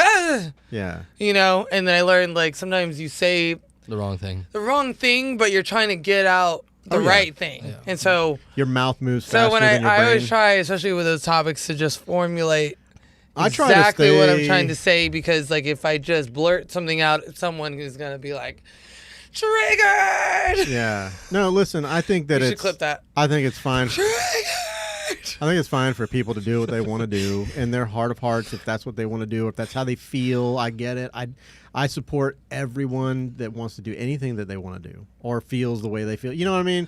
Yeah. you know, and then I learned like sometimes you say The wrong thing. the wrong thing, but you're trying to get out the yeah. right thing. Yeah. And so Your mouth moves faster when than your I brain. always try, especially with those topics, to just formulate I try to exactly what I'm stay- trying to say, because like if I just blurt something out, someone is gonna be like, triggered. Yeah. No, listen, I think that You it's should clip that. I think it's fine. Triggered. I think it's fine for people to do what they want to do in their heart of hearts. If that's what they want to do, if that's how they feel, I get it. I support everyone that wants to do anything that they want to do or feels the way they feel. You know what I mean?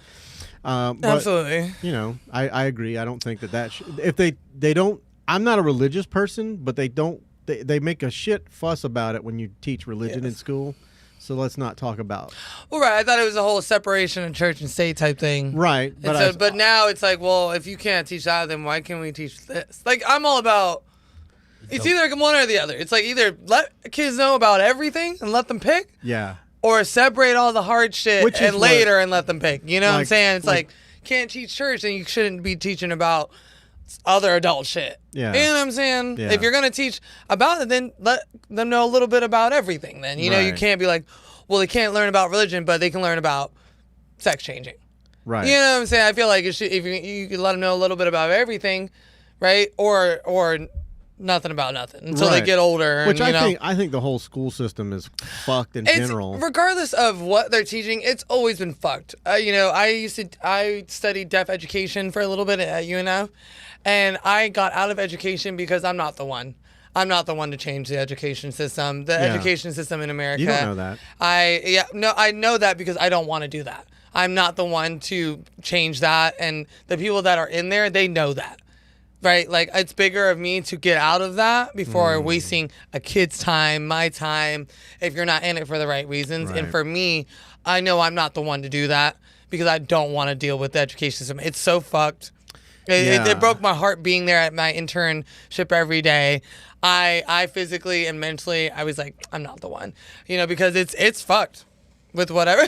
But, Absolutely. You know, I agree. I don't think that if they don't. I'm not a religious person, but they make a shit fuss about it when you teach religion in school. So let's not talk about. Well, right. I thought it was a whole separation of church and state type thing. Right. But but now it's like, well, if you can't teach that, then why can't we teach this? Like, I'm all about. It's either one or the other. It's like either let kids know about everything and let them pick, Yeah. or separate all the hard shit Which is and later and let them pick. You know what I'm Like- saying? It's like- like can't teach church, and you shouldn't be teaching about other adult shit. Yeah. You know what I'm saying? Yeah. If you're gonna teach about it, then let them know a little bit about everything. Then you know you Right. can't be like, well, they can't learn about religion, but they can learn about sex changing. Right. You know what I'm saying? I feel like if you could let them know a little bit about everything, right? Or nothing about nothing until they Right. get older. And, Which you know, I think the whole school system is fucked in it's, general. regardless of what they're teaching, it's always been fucked. You know, I studied deaf education for a little bit at UNF, and I got out of education because I'm not the one. I'm not the one to change the education system. The education system in America. You don't know that. I know that because I don't want to do that. I'm not the one to change that, and the people that are in there, they know that. Right? Like, it's bigger of me to get out of that before wasting a kid's time, my time, if you're not in it for the right reasons. Right. And for me, I know I'm not the one to do that because I don't want to deal with the education system. It's so fucked. It broke my heart being there at my internship every day. I physically and mentally, I was like, I'm not the one. You know, because it's fucked with whatever.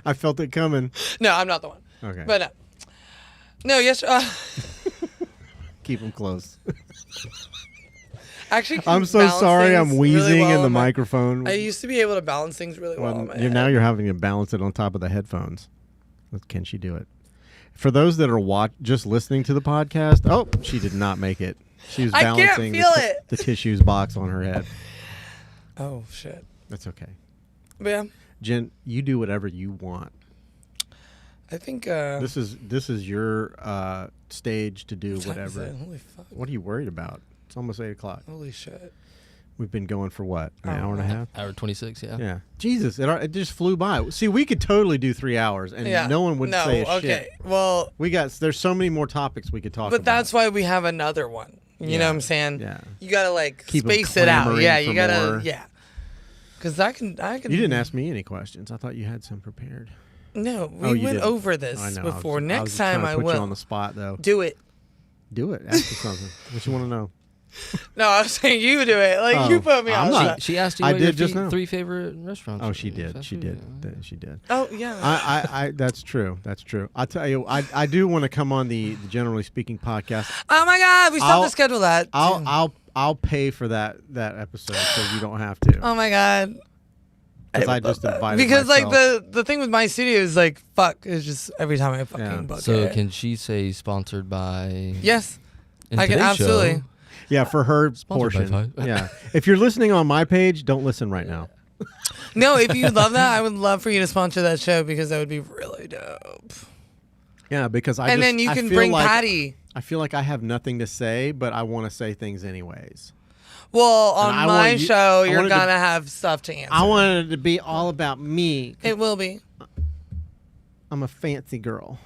I felt it coming. No, I'm not the one. Okay. But no, yes. Keep them close. Actually, I'm so sorry. I'm wheezing in the microphone. microphone. I used to be able to balance things really well. In my Now head. you're having to balance it on top of the headphones. Can she do it? For those that are just listening to the podcast, oh, she did not make it. She was balancing the tissues box on her head. Oh, shit. That's okay. But yeah. Jen, you do whatever you want. I think this is your stage to do whatever. Holy fuck. What are you worried about? It's almost 8 o'clock. Holy shit. We've been going for what? An hour and a half? Hour 26, yeah. Yeah. Jesus, it just flew by. See, we could totally do 3 hours and no one would say a shit. Okay. Well, there's so many more topics we could talk about. But that's why we have another one. You know what I'm saying? Yeah. You got to keep space it out. Yeah, you got to Cuz I can You didn't ask me any questions. I thought you had some prepared. No, we went over this before. Next time I will. Put you on the spot though. Do it. Do it. Ask me something. What you want to know? No, I was saying you do it. You put me on. She asked you what your 3 favorite restaurants. Oh, she did. She did. Oh, yeah. I that's true. That's true. I'll tell you, I do want to come on the Generally Speaking podcast. Oh my God, we still have to schedule that. I'll pay for that episode so you don't have to. Oh my God. Because I just invited because myself. the thing with my studio is fuck. It's just every time I fucking book it. So can she say sponsored by? Yes, I can absolutely. Show, yeah, for her portion. Yeah, if you're listening on my page, don't listen right now. No, if you love that, I would love for you to sponsor that show because that would be really dope. Yeah, because then you can bring Patty. I feel like I have nothing to say, but I want to say things anyways. Well, on my show, you're going to have stuff to answer. I wanted it to be all about me. It will be. I'm a fancy girl.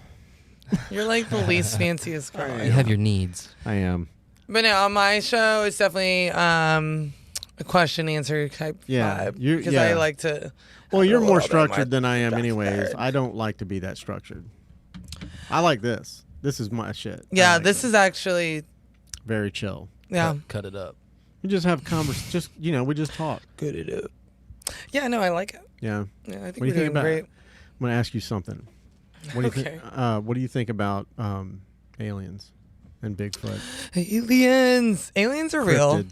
You're like the least fanciest girl. You have your needs. I am. But no, on my show, it's definitely a question-answer type vibe. Because I like to... Well, you're more structured than I am anyways. I don't like to be that structured. I like this. This is my shit. Yeah, this is actually... very chill. Yeah. Cut it up. We just have we just talk. Good it up. Yeah, no, I like it. Yeah. Yeah, I think we're doing great. I'm going to ask you something. What do you think? What do you think about aliens and Bigfoot? Aliens are real.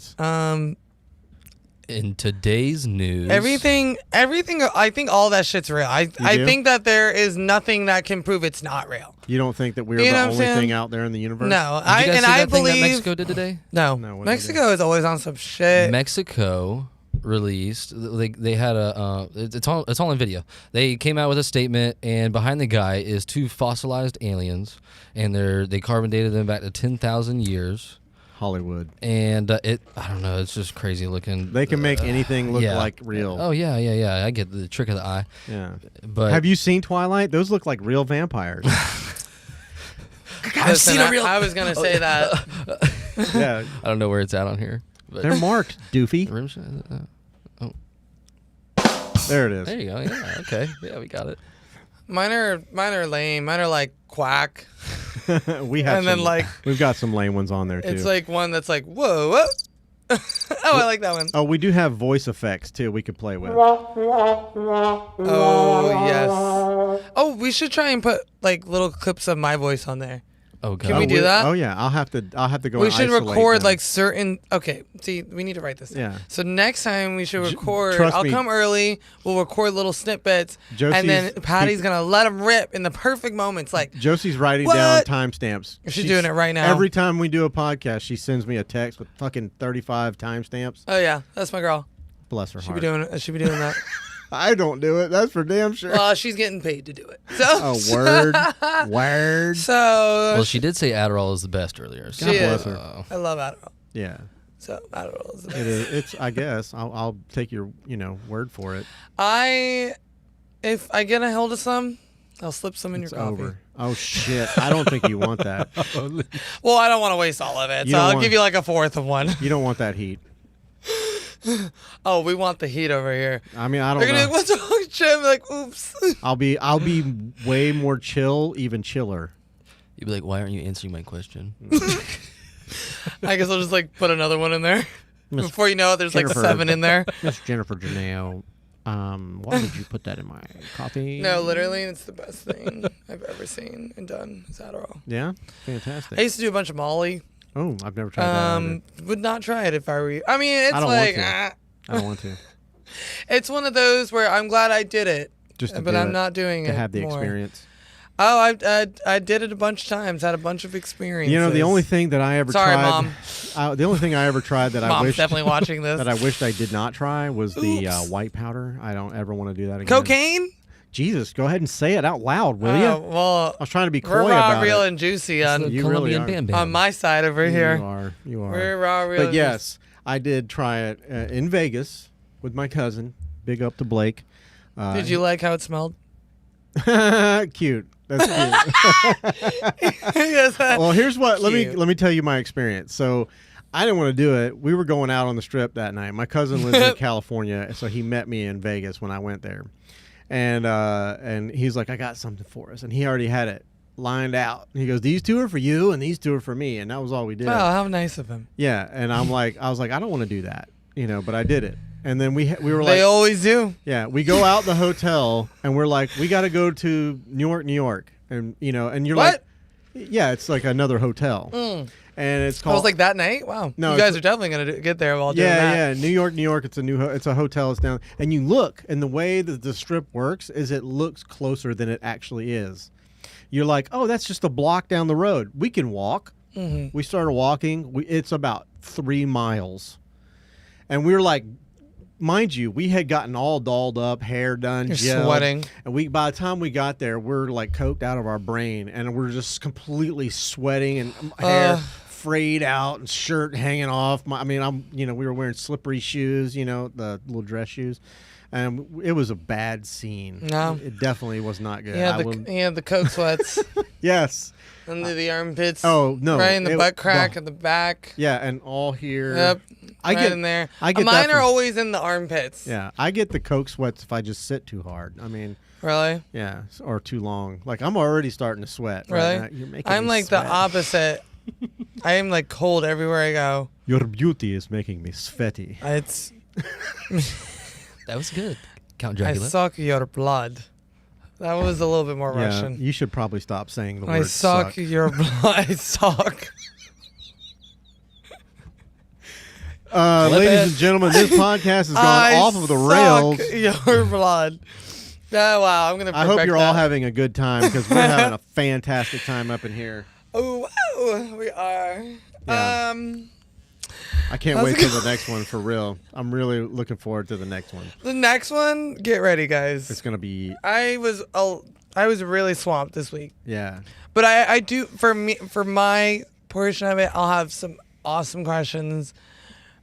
In today's news, everything. I think all that shit's real. I think that there is nothing that can prove it's not real. You don't think that we're the only thing out there in the universe? No, I believe that Mexico did today. No, Mexico is always on some shit. Mexico released. They had a. It's all in video. They came out with a statement, and behind the guy is 2 fossilized aliens, and they carbon dated them back to 10,000 years. Hollywood. And I don't know, it's just crazy looking. They can make anything look like real. Oh yeah. I get the trick of the eye. Yeah. But have you seen Twilight? Those look like real vampires. I've seen a real. I was gonna say that. Yeah. I don't know where it's at on here. But they're marked, doofy. There it is. There you go. Yeah. Okay. Yeah, we got it. Mine are lame. Mine are like quack. We've got some lame ones on there too. It's like one that's like whoa. Oh, I like that one. Oh, we do have voice effects too. We could play with. Oh yes. Oh, we should try and put little clips of my voice on there. Oh, God. Can we do that? Oh yeah, I'll have to go. We should record certain. Okay, see, we need to write this down. Yeah. So next time we should record. I'll come early. We'll record little snippets, and then Patty's gonna let them rip in the perfect moments. Like Josie's writing down timestamps. She's doing it right now. Every time we do a podcast, she sends me a text with fucking 35 timestamps. Oh yeah, that's my girl. Bless her heart. She be doing that. I don't do it. That's for damn sure. Well, she's getting paid to do it. So. Oh, word. So. Well, she did say Adderall is the best earlier. God bless her. I love Adderall. Yeah. So Adderall is the best. It is. It's. I guess I'll take your word for it. If I get a hold of some, I'll slip some in your coffee. Over. Oh shit! I don't think you want that. Well, I don't want to waste all of it, so I'll give you like a fourth of one. You don't want that heat. Oh, we want the heat over here. I mean, I don't know. They're gonna be like, what's wrong, Jim? Like, oops. I'll be way more chill, even chiller. You'd be like, why aren't you answering my question? I guess I'll just put another one in there. Before you know it, there's Jennifer, 7 in there. Miss Jennifer Janelle, why did you put that in my coffee? No, literally, it's the best thing I've ever seen and done is Adderall. Yeah? Fantastic. I used to do a bunch of Molly. Oh, I've never tried that either. Would not try it if I were you. I mean, it's I don't want to. It's one of those where I'm glad I did it, Just but I'm not doing it to have the more. experience. Oh, I did it a bunch of times. Had a bunch of experiences. You know, the only thing that I ever tried. Mom. The only thing I ever tried that Mom's I wished definitely watching this. that I wished I did not try was the white powder. I don't ever want to do that again. Cocaine? Jesus, go ahead and say it out loud, will you? Well, I was trying to be coy we're raw, about real, it. and juicy on You really are. Bam Bam. on my side over here. You are. We're raw, real. But yes, I did try it in Vegas with my cousin. Big up to Blake. Did you like how it smelled? Cute. That's cute. Yes, well, here's what. Cute. Let me tell you my experience. So, I didn't want to do it. We were going out on the strip that night. My cousin lives in California, so he met me in Vegas when I went there, and he's like, "I got something for us," and he already had it lined out. He goes, "These two are for you, and these two are for me," and that was all we did. Wow, how nice of him. Yeah, and I was like, I don't want to do that, but I did it. And then we were like, they always do. Yeah, we go out the hotel and we're like, we got to go to New York, and and you're what? Like, yeah, it's like another hotel, and it's called. I was like that night. Wow, no, you guys are definitely gonna get there while doing that. Yeah, New York. It's a hotel. It's down, and you look, and the way that the strip works is it looks closer than it actually is. You're like, oh, that's just a block down the road. We can walk. Mm-hmm. We started walking. It's about 3 miles, and we were like. Mind you, we had gotten all dolled up, hair done, You're gelled, sweating. And by the time we got there, we're like coked out of our brain, and we're just completely sweating and hair frayed out and shirt hanging off. We were wearing slippery shoes, the little dress shoes, and it was a bad scene. No, it definitely was not good. Yeah, the coke sweats. Yes. Under the armpits. Oh no! Right in the butt crack at the back. Yeah, and all here. Yep. I get in there. I get mine are always in the armpits. Yeah, I get the coke sweats if I just sit too hard. Really? Yeah, or too long. Like I'm already starting to sweat. Really? Right now. You're making I'm me like sweat. the opposite. I am like cold everywhere I go. Your beauty is making me sweaty. It's. That was good, Count Dracula. I suck your blood. That was a little bit more Russian. You should probably stop saying the word I suck your blood. I suck. Ladies and gentlemen, this podcast has gone off of the rails. Your blood. Oh, wow, I'm gonna. I hope you're all having a good time because we're having a fantastic time up in here. Oh, wow, we are. Yeah. I can't wait till the next one for real. I'm really looking forward to the next one. The next one, get ready, guys. It's gonna be. I was really swamped this week. Yeah. But I do for my portion of it, I'll have some awesome questions.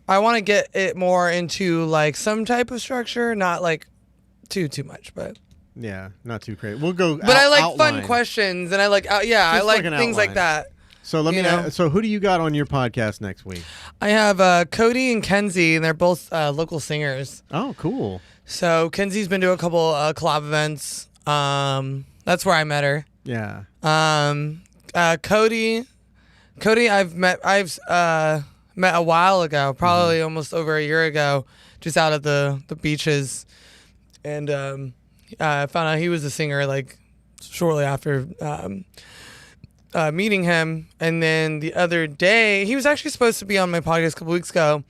I want to get it more into like some type of structure, not like too much, but yeah, not too crazy. We'll go. But I like outline. fun questions, and I like I like things like that. So let me. So who do you got on your podcast next week? I have Cody and Kenzie, and they're both local singers. Oh, cool. So Kenzie's been to a couple collab events. That's where I met her. Yeah. Cody, I've met a while ago, probably almost over a year ago, just out at the beaches, and I found out he was a singer like shortly after meeting him. And then the other day, he was actually supposed to be on my podcast a couple weeks ago.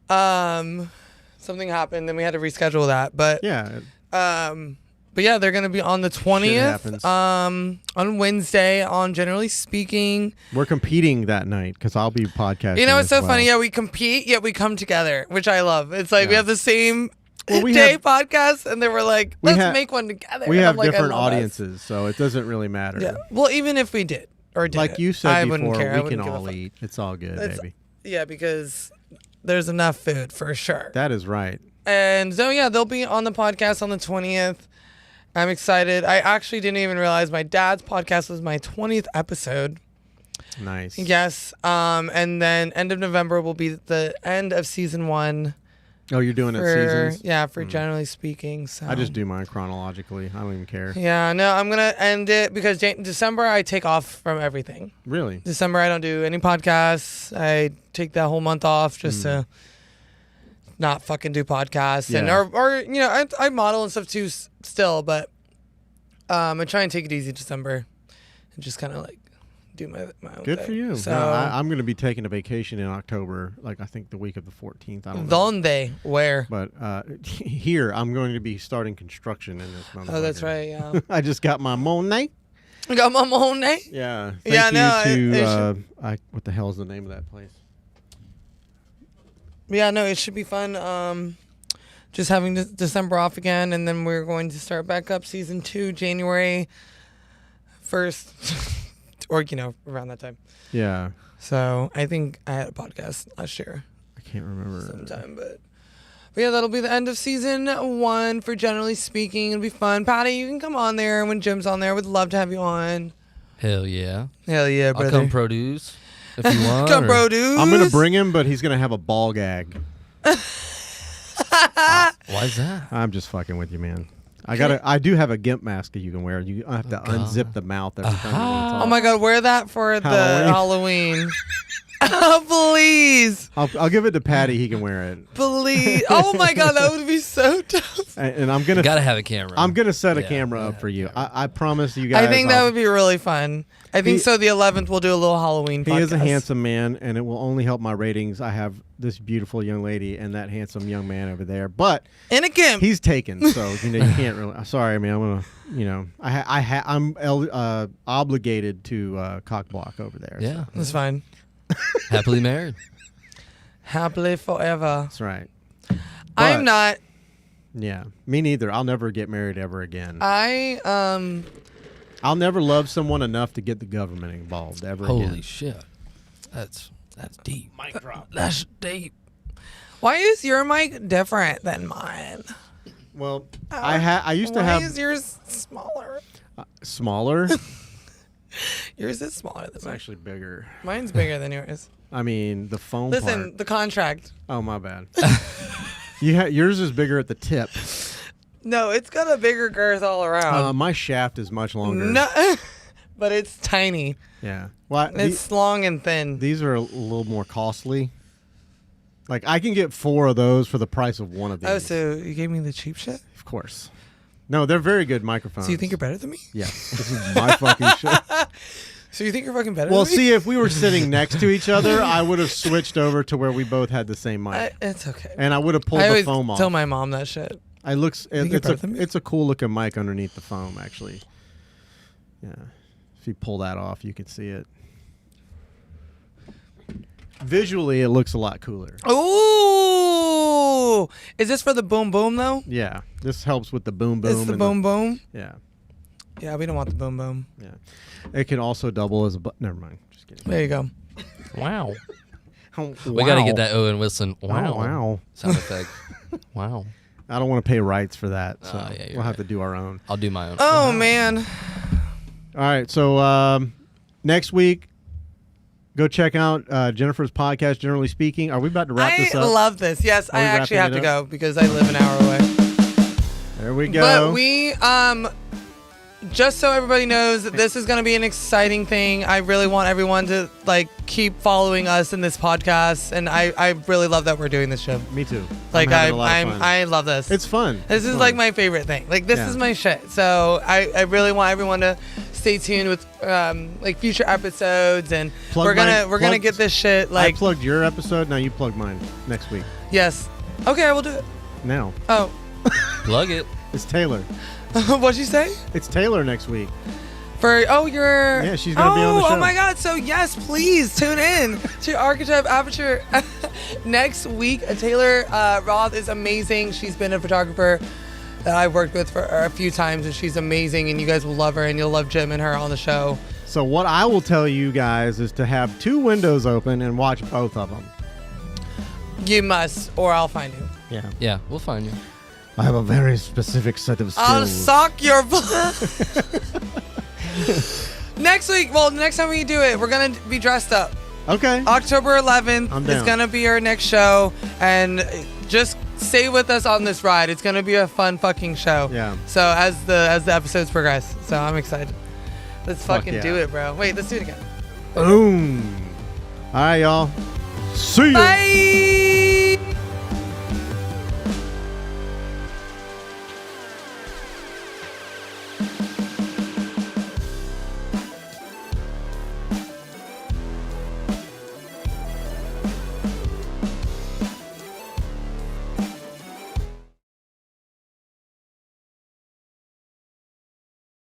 Something happened, and we had to reschedule that. But yeah. But yeah, they're gonna be on the 20th. On Wednesday on Jenerally Speaking. We're competing that night because I'll be podcasting. It's so funny. Yeah, we compete, yet we come together, which I love. It's like we have the same podcast, and then we're like, let's make one together. We have different audiences, so it doesn't really matter. Yeah. Well, even if we did or did, like you said before, we can all eat. It's all good, baby. Yeah, because there's enough food for sure. That is right. And so yeah, they'll be on the podcast on the 20th. I'm excited. I actually didn't even realize my dad's podcast was my 20th episode. Nice. Yes. And then end of November will be the end of season 1. Oh, you're doing it seasons? Yeah, for Jenerally Speaking. So I just do mine chronologically. I don't even care. Yeah, no, I'm going to end it because December I take off from everything. Really? December I don't do any podcasts. I take that whole month off just to not fucking do podcasts. Yeah. And or I model and stuff too still, but I try and take it easy December and just kind of like do my own Good thing. for you. So No, I'm going to be taking a vacation in October, like I think the week of the 14th. I don't know. Donde? Where? But here, I'm going to be starting construction in this month. Oh, that's right, yeah. I just got my Monet. I got my Monet? Yeah. Thank you to, what the hell is the name of that place? Yeah, no, it should be fun. Just having December off again, and then we're going to start back up season 2, January 1st, or, around that time. Yeah. So I think I had a podcast last year. I can't remember. Sometime, but yeah, that'll be the end of season 1 for Generally Speaking. It'll be fun. Patty, you can come on there when Jim's on there. We'd love to have you on. Hell yeah. Hell yeah, brother. I'll come produce if you want. Come produce. I'm going to bring him, but he's going to have a ball gag. Why is that? I'm just fucking with you, man. I do have a GIMP mask that you can wear. You have to unzip the mouth every time you want to talk. Oh my god, wear that for the Halloween. Please. I'll give it to Patty. He can wear it. Please. Oh my god, that would be so tough. And I'm gonna gotta have a camera. I'm gonna set a camera up for you. I promise you guys. I think that would be really fun. I think so. The 11th, we'll do a little Halloween podcast. He is a handsome man, and it will only help my ratings. I have this beautiful young lady and that handsome young man over there, but in a GIMP, he's taken, so you can't really. Sorry, man. I'm gonna, I'm obligated to cock block over there. Yeah, so. That's fine. Happily married. Happily forever. That's right. I'm not. Yeah, me neither. I'll never get married ever again. I'll never love someone enough to get the government involved ever again. Holy shit. That's deep. Mic drop. That's deep. Why is your mic different than mine? Well, I used to have. Why is yours smaller? Smaller? Yours is smaller than It's mine. actually bigger. Mine's bigger than yours. I mean, the foam Listen, part. the contract. Oh, my bad. Yours is bigger at the tip. No, it's got a bigger girth all around. My shaft is much longer. No, but it's tiny. Yeah. Well, it's long and thin. These are a little more costly. Like, I can get 4 of those for the price of one of these. Oh, so you gave me the cheap shit? Of course. No, they're very good microphones. So you think you're better than me? Yeah. This is my fucking shit. So you think you're fucking better Well, than me? see, if we were sitting next to each other, I would have switched over to where we both had the same mic. It's okay. And I would have pulled the foam off. I tell my mom that shit. It's a cool looking mic underneath the foam, actually. Yeah. If you pull that off, you can see it. Visually, it looks a lot cooler. Ooh! Is this for the boom boom, though? Yeah. This helps with the boom boom. It's the boom boom? Yeah. Yeah, we don't want the boom boom. Yeah. It can also double as a never mind. Just kidding. There you go. Wow. Wow. We got to get that Owen Wilson wow sound effect. Wow. I don't want to pay rights for that, so yeah, we'll have to do our own. I'll do my own. Oh, man. All right, so next week, go check out Jennifer's podcast, Generally Speaking. Are we about to wrap this up? I love this. Yes, I actually have to go because I live an hour away. There we go. But we, just so everybody knows that this is going to be an exciting thing. I really want everyone to keep following us in this podcast, and I really love that we're doing this show. Me too. I love this. It's fun. This is my favorite thing. This is my shit. So I really want everyone to stay tuned with future episodes, and we're gonna get this shit. I plugged your episode. Now you plug mine next week. Yes. Okay, I will do it now. Oh. Plug it. It's Taylor. What'd you say? It's Taylor next week. Yeah, she's gonna be on the show. Oh my god, so yes, please tune in to Archetype Aperture next week. Taylor Roth is amazing. She's been a photographer that I've worked with for a few times, and she's amazing, and you guys will love her, and you'll love Jim and her on the show. So what I will tell you guys is to have 2 windows open and watch both of them. You must, or I'll find you. Yeah, we'll find you. I have a very specific set of skills. I'll sock your butt. Next week, next time we do it, we're going to be dressed up. Okay. October 11th is going to be our next show, and just stay with us on this ride. It's going to be a fun fucking show. Yeah. So as the episodes progress, so I'm excited. Let's fucking do it, bro. Wait, let's do it again. Boom. All right, y'all. See ya. Bye.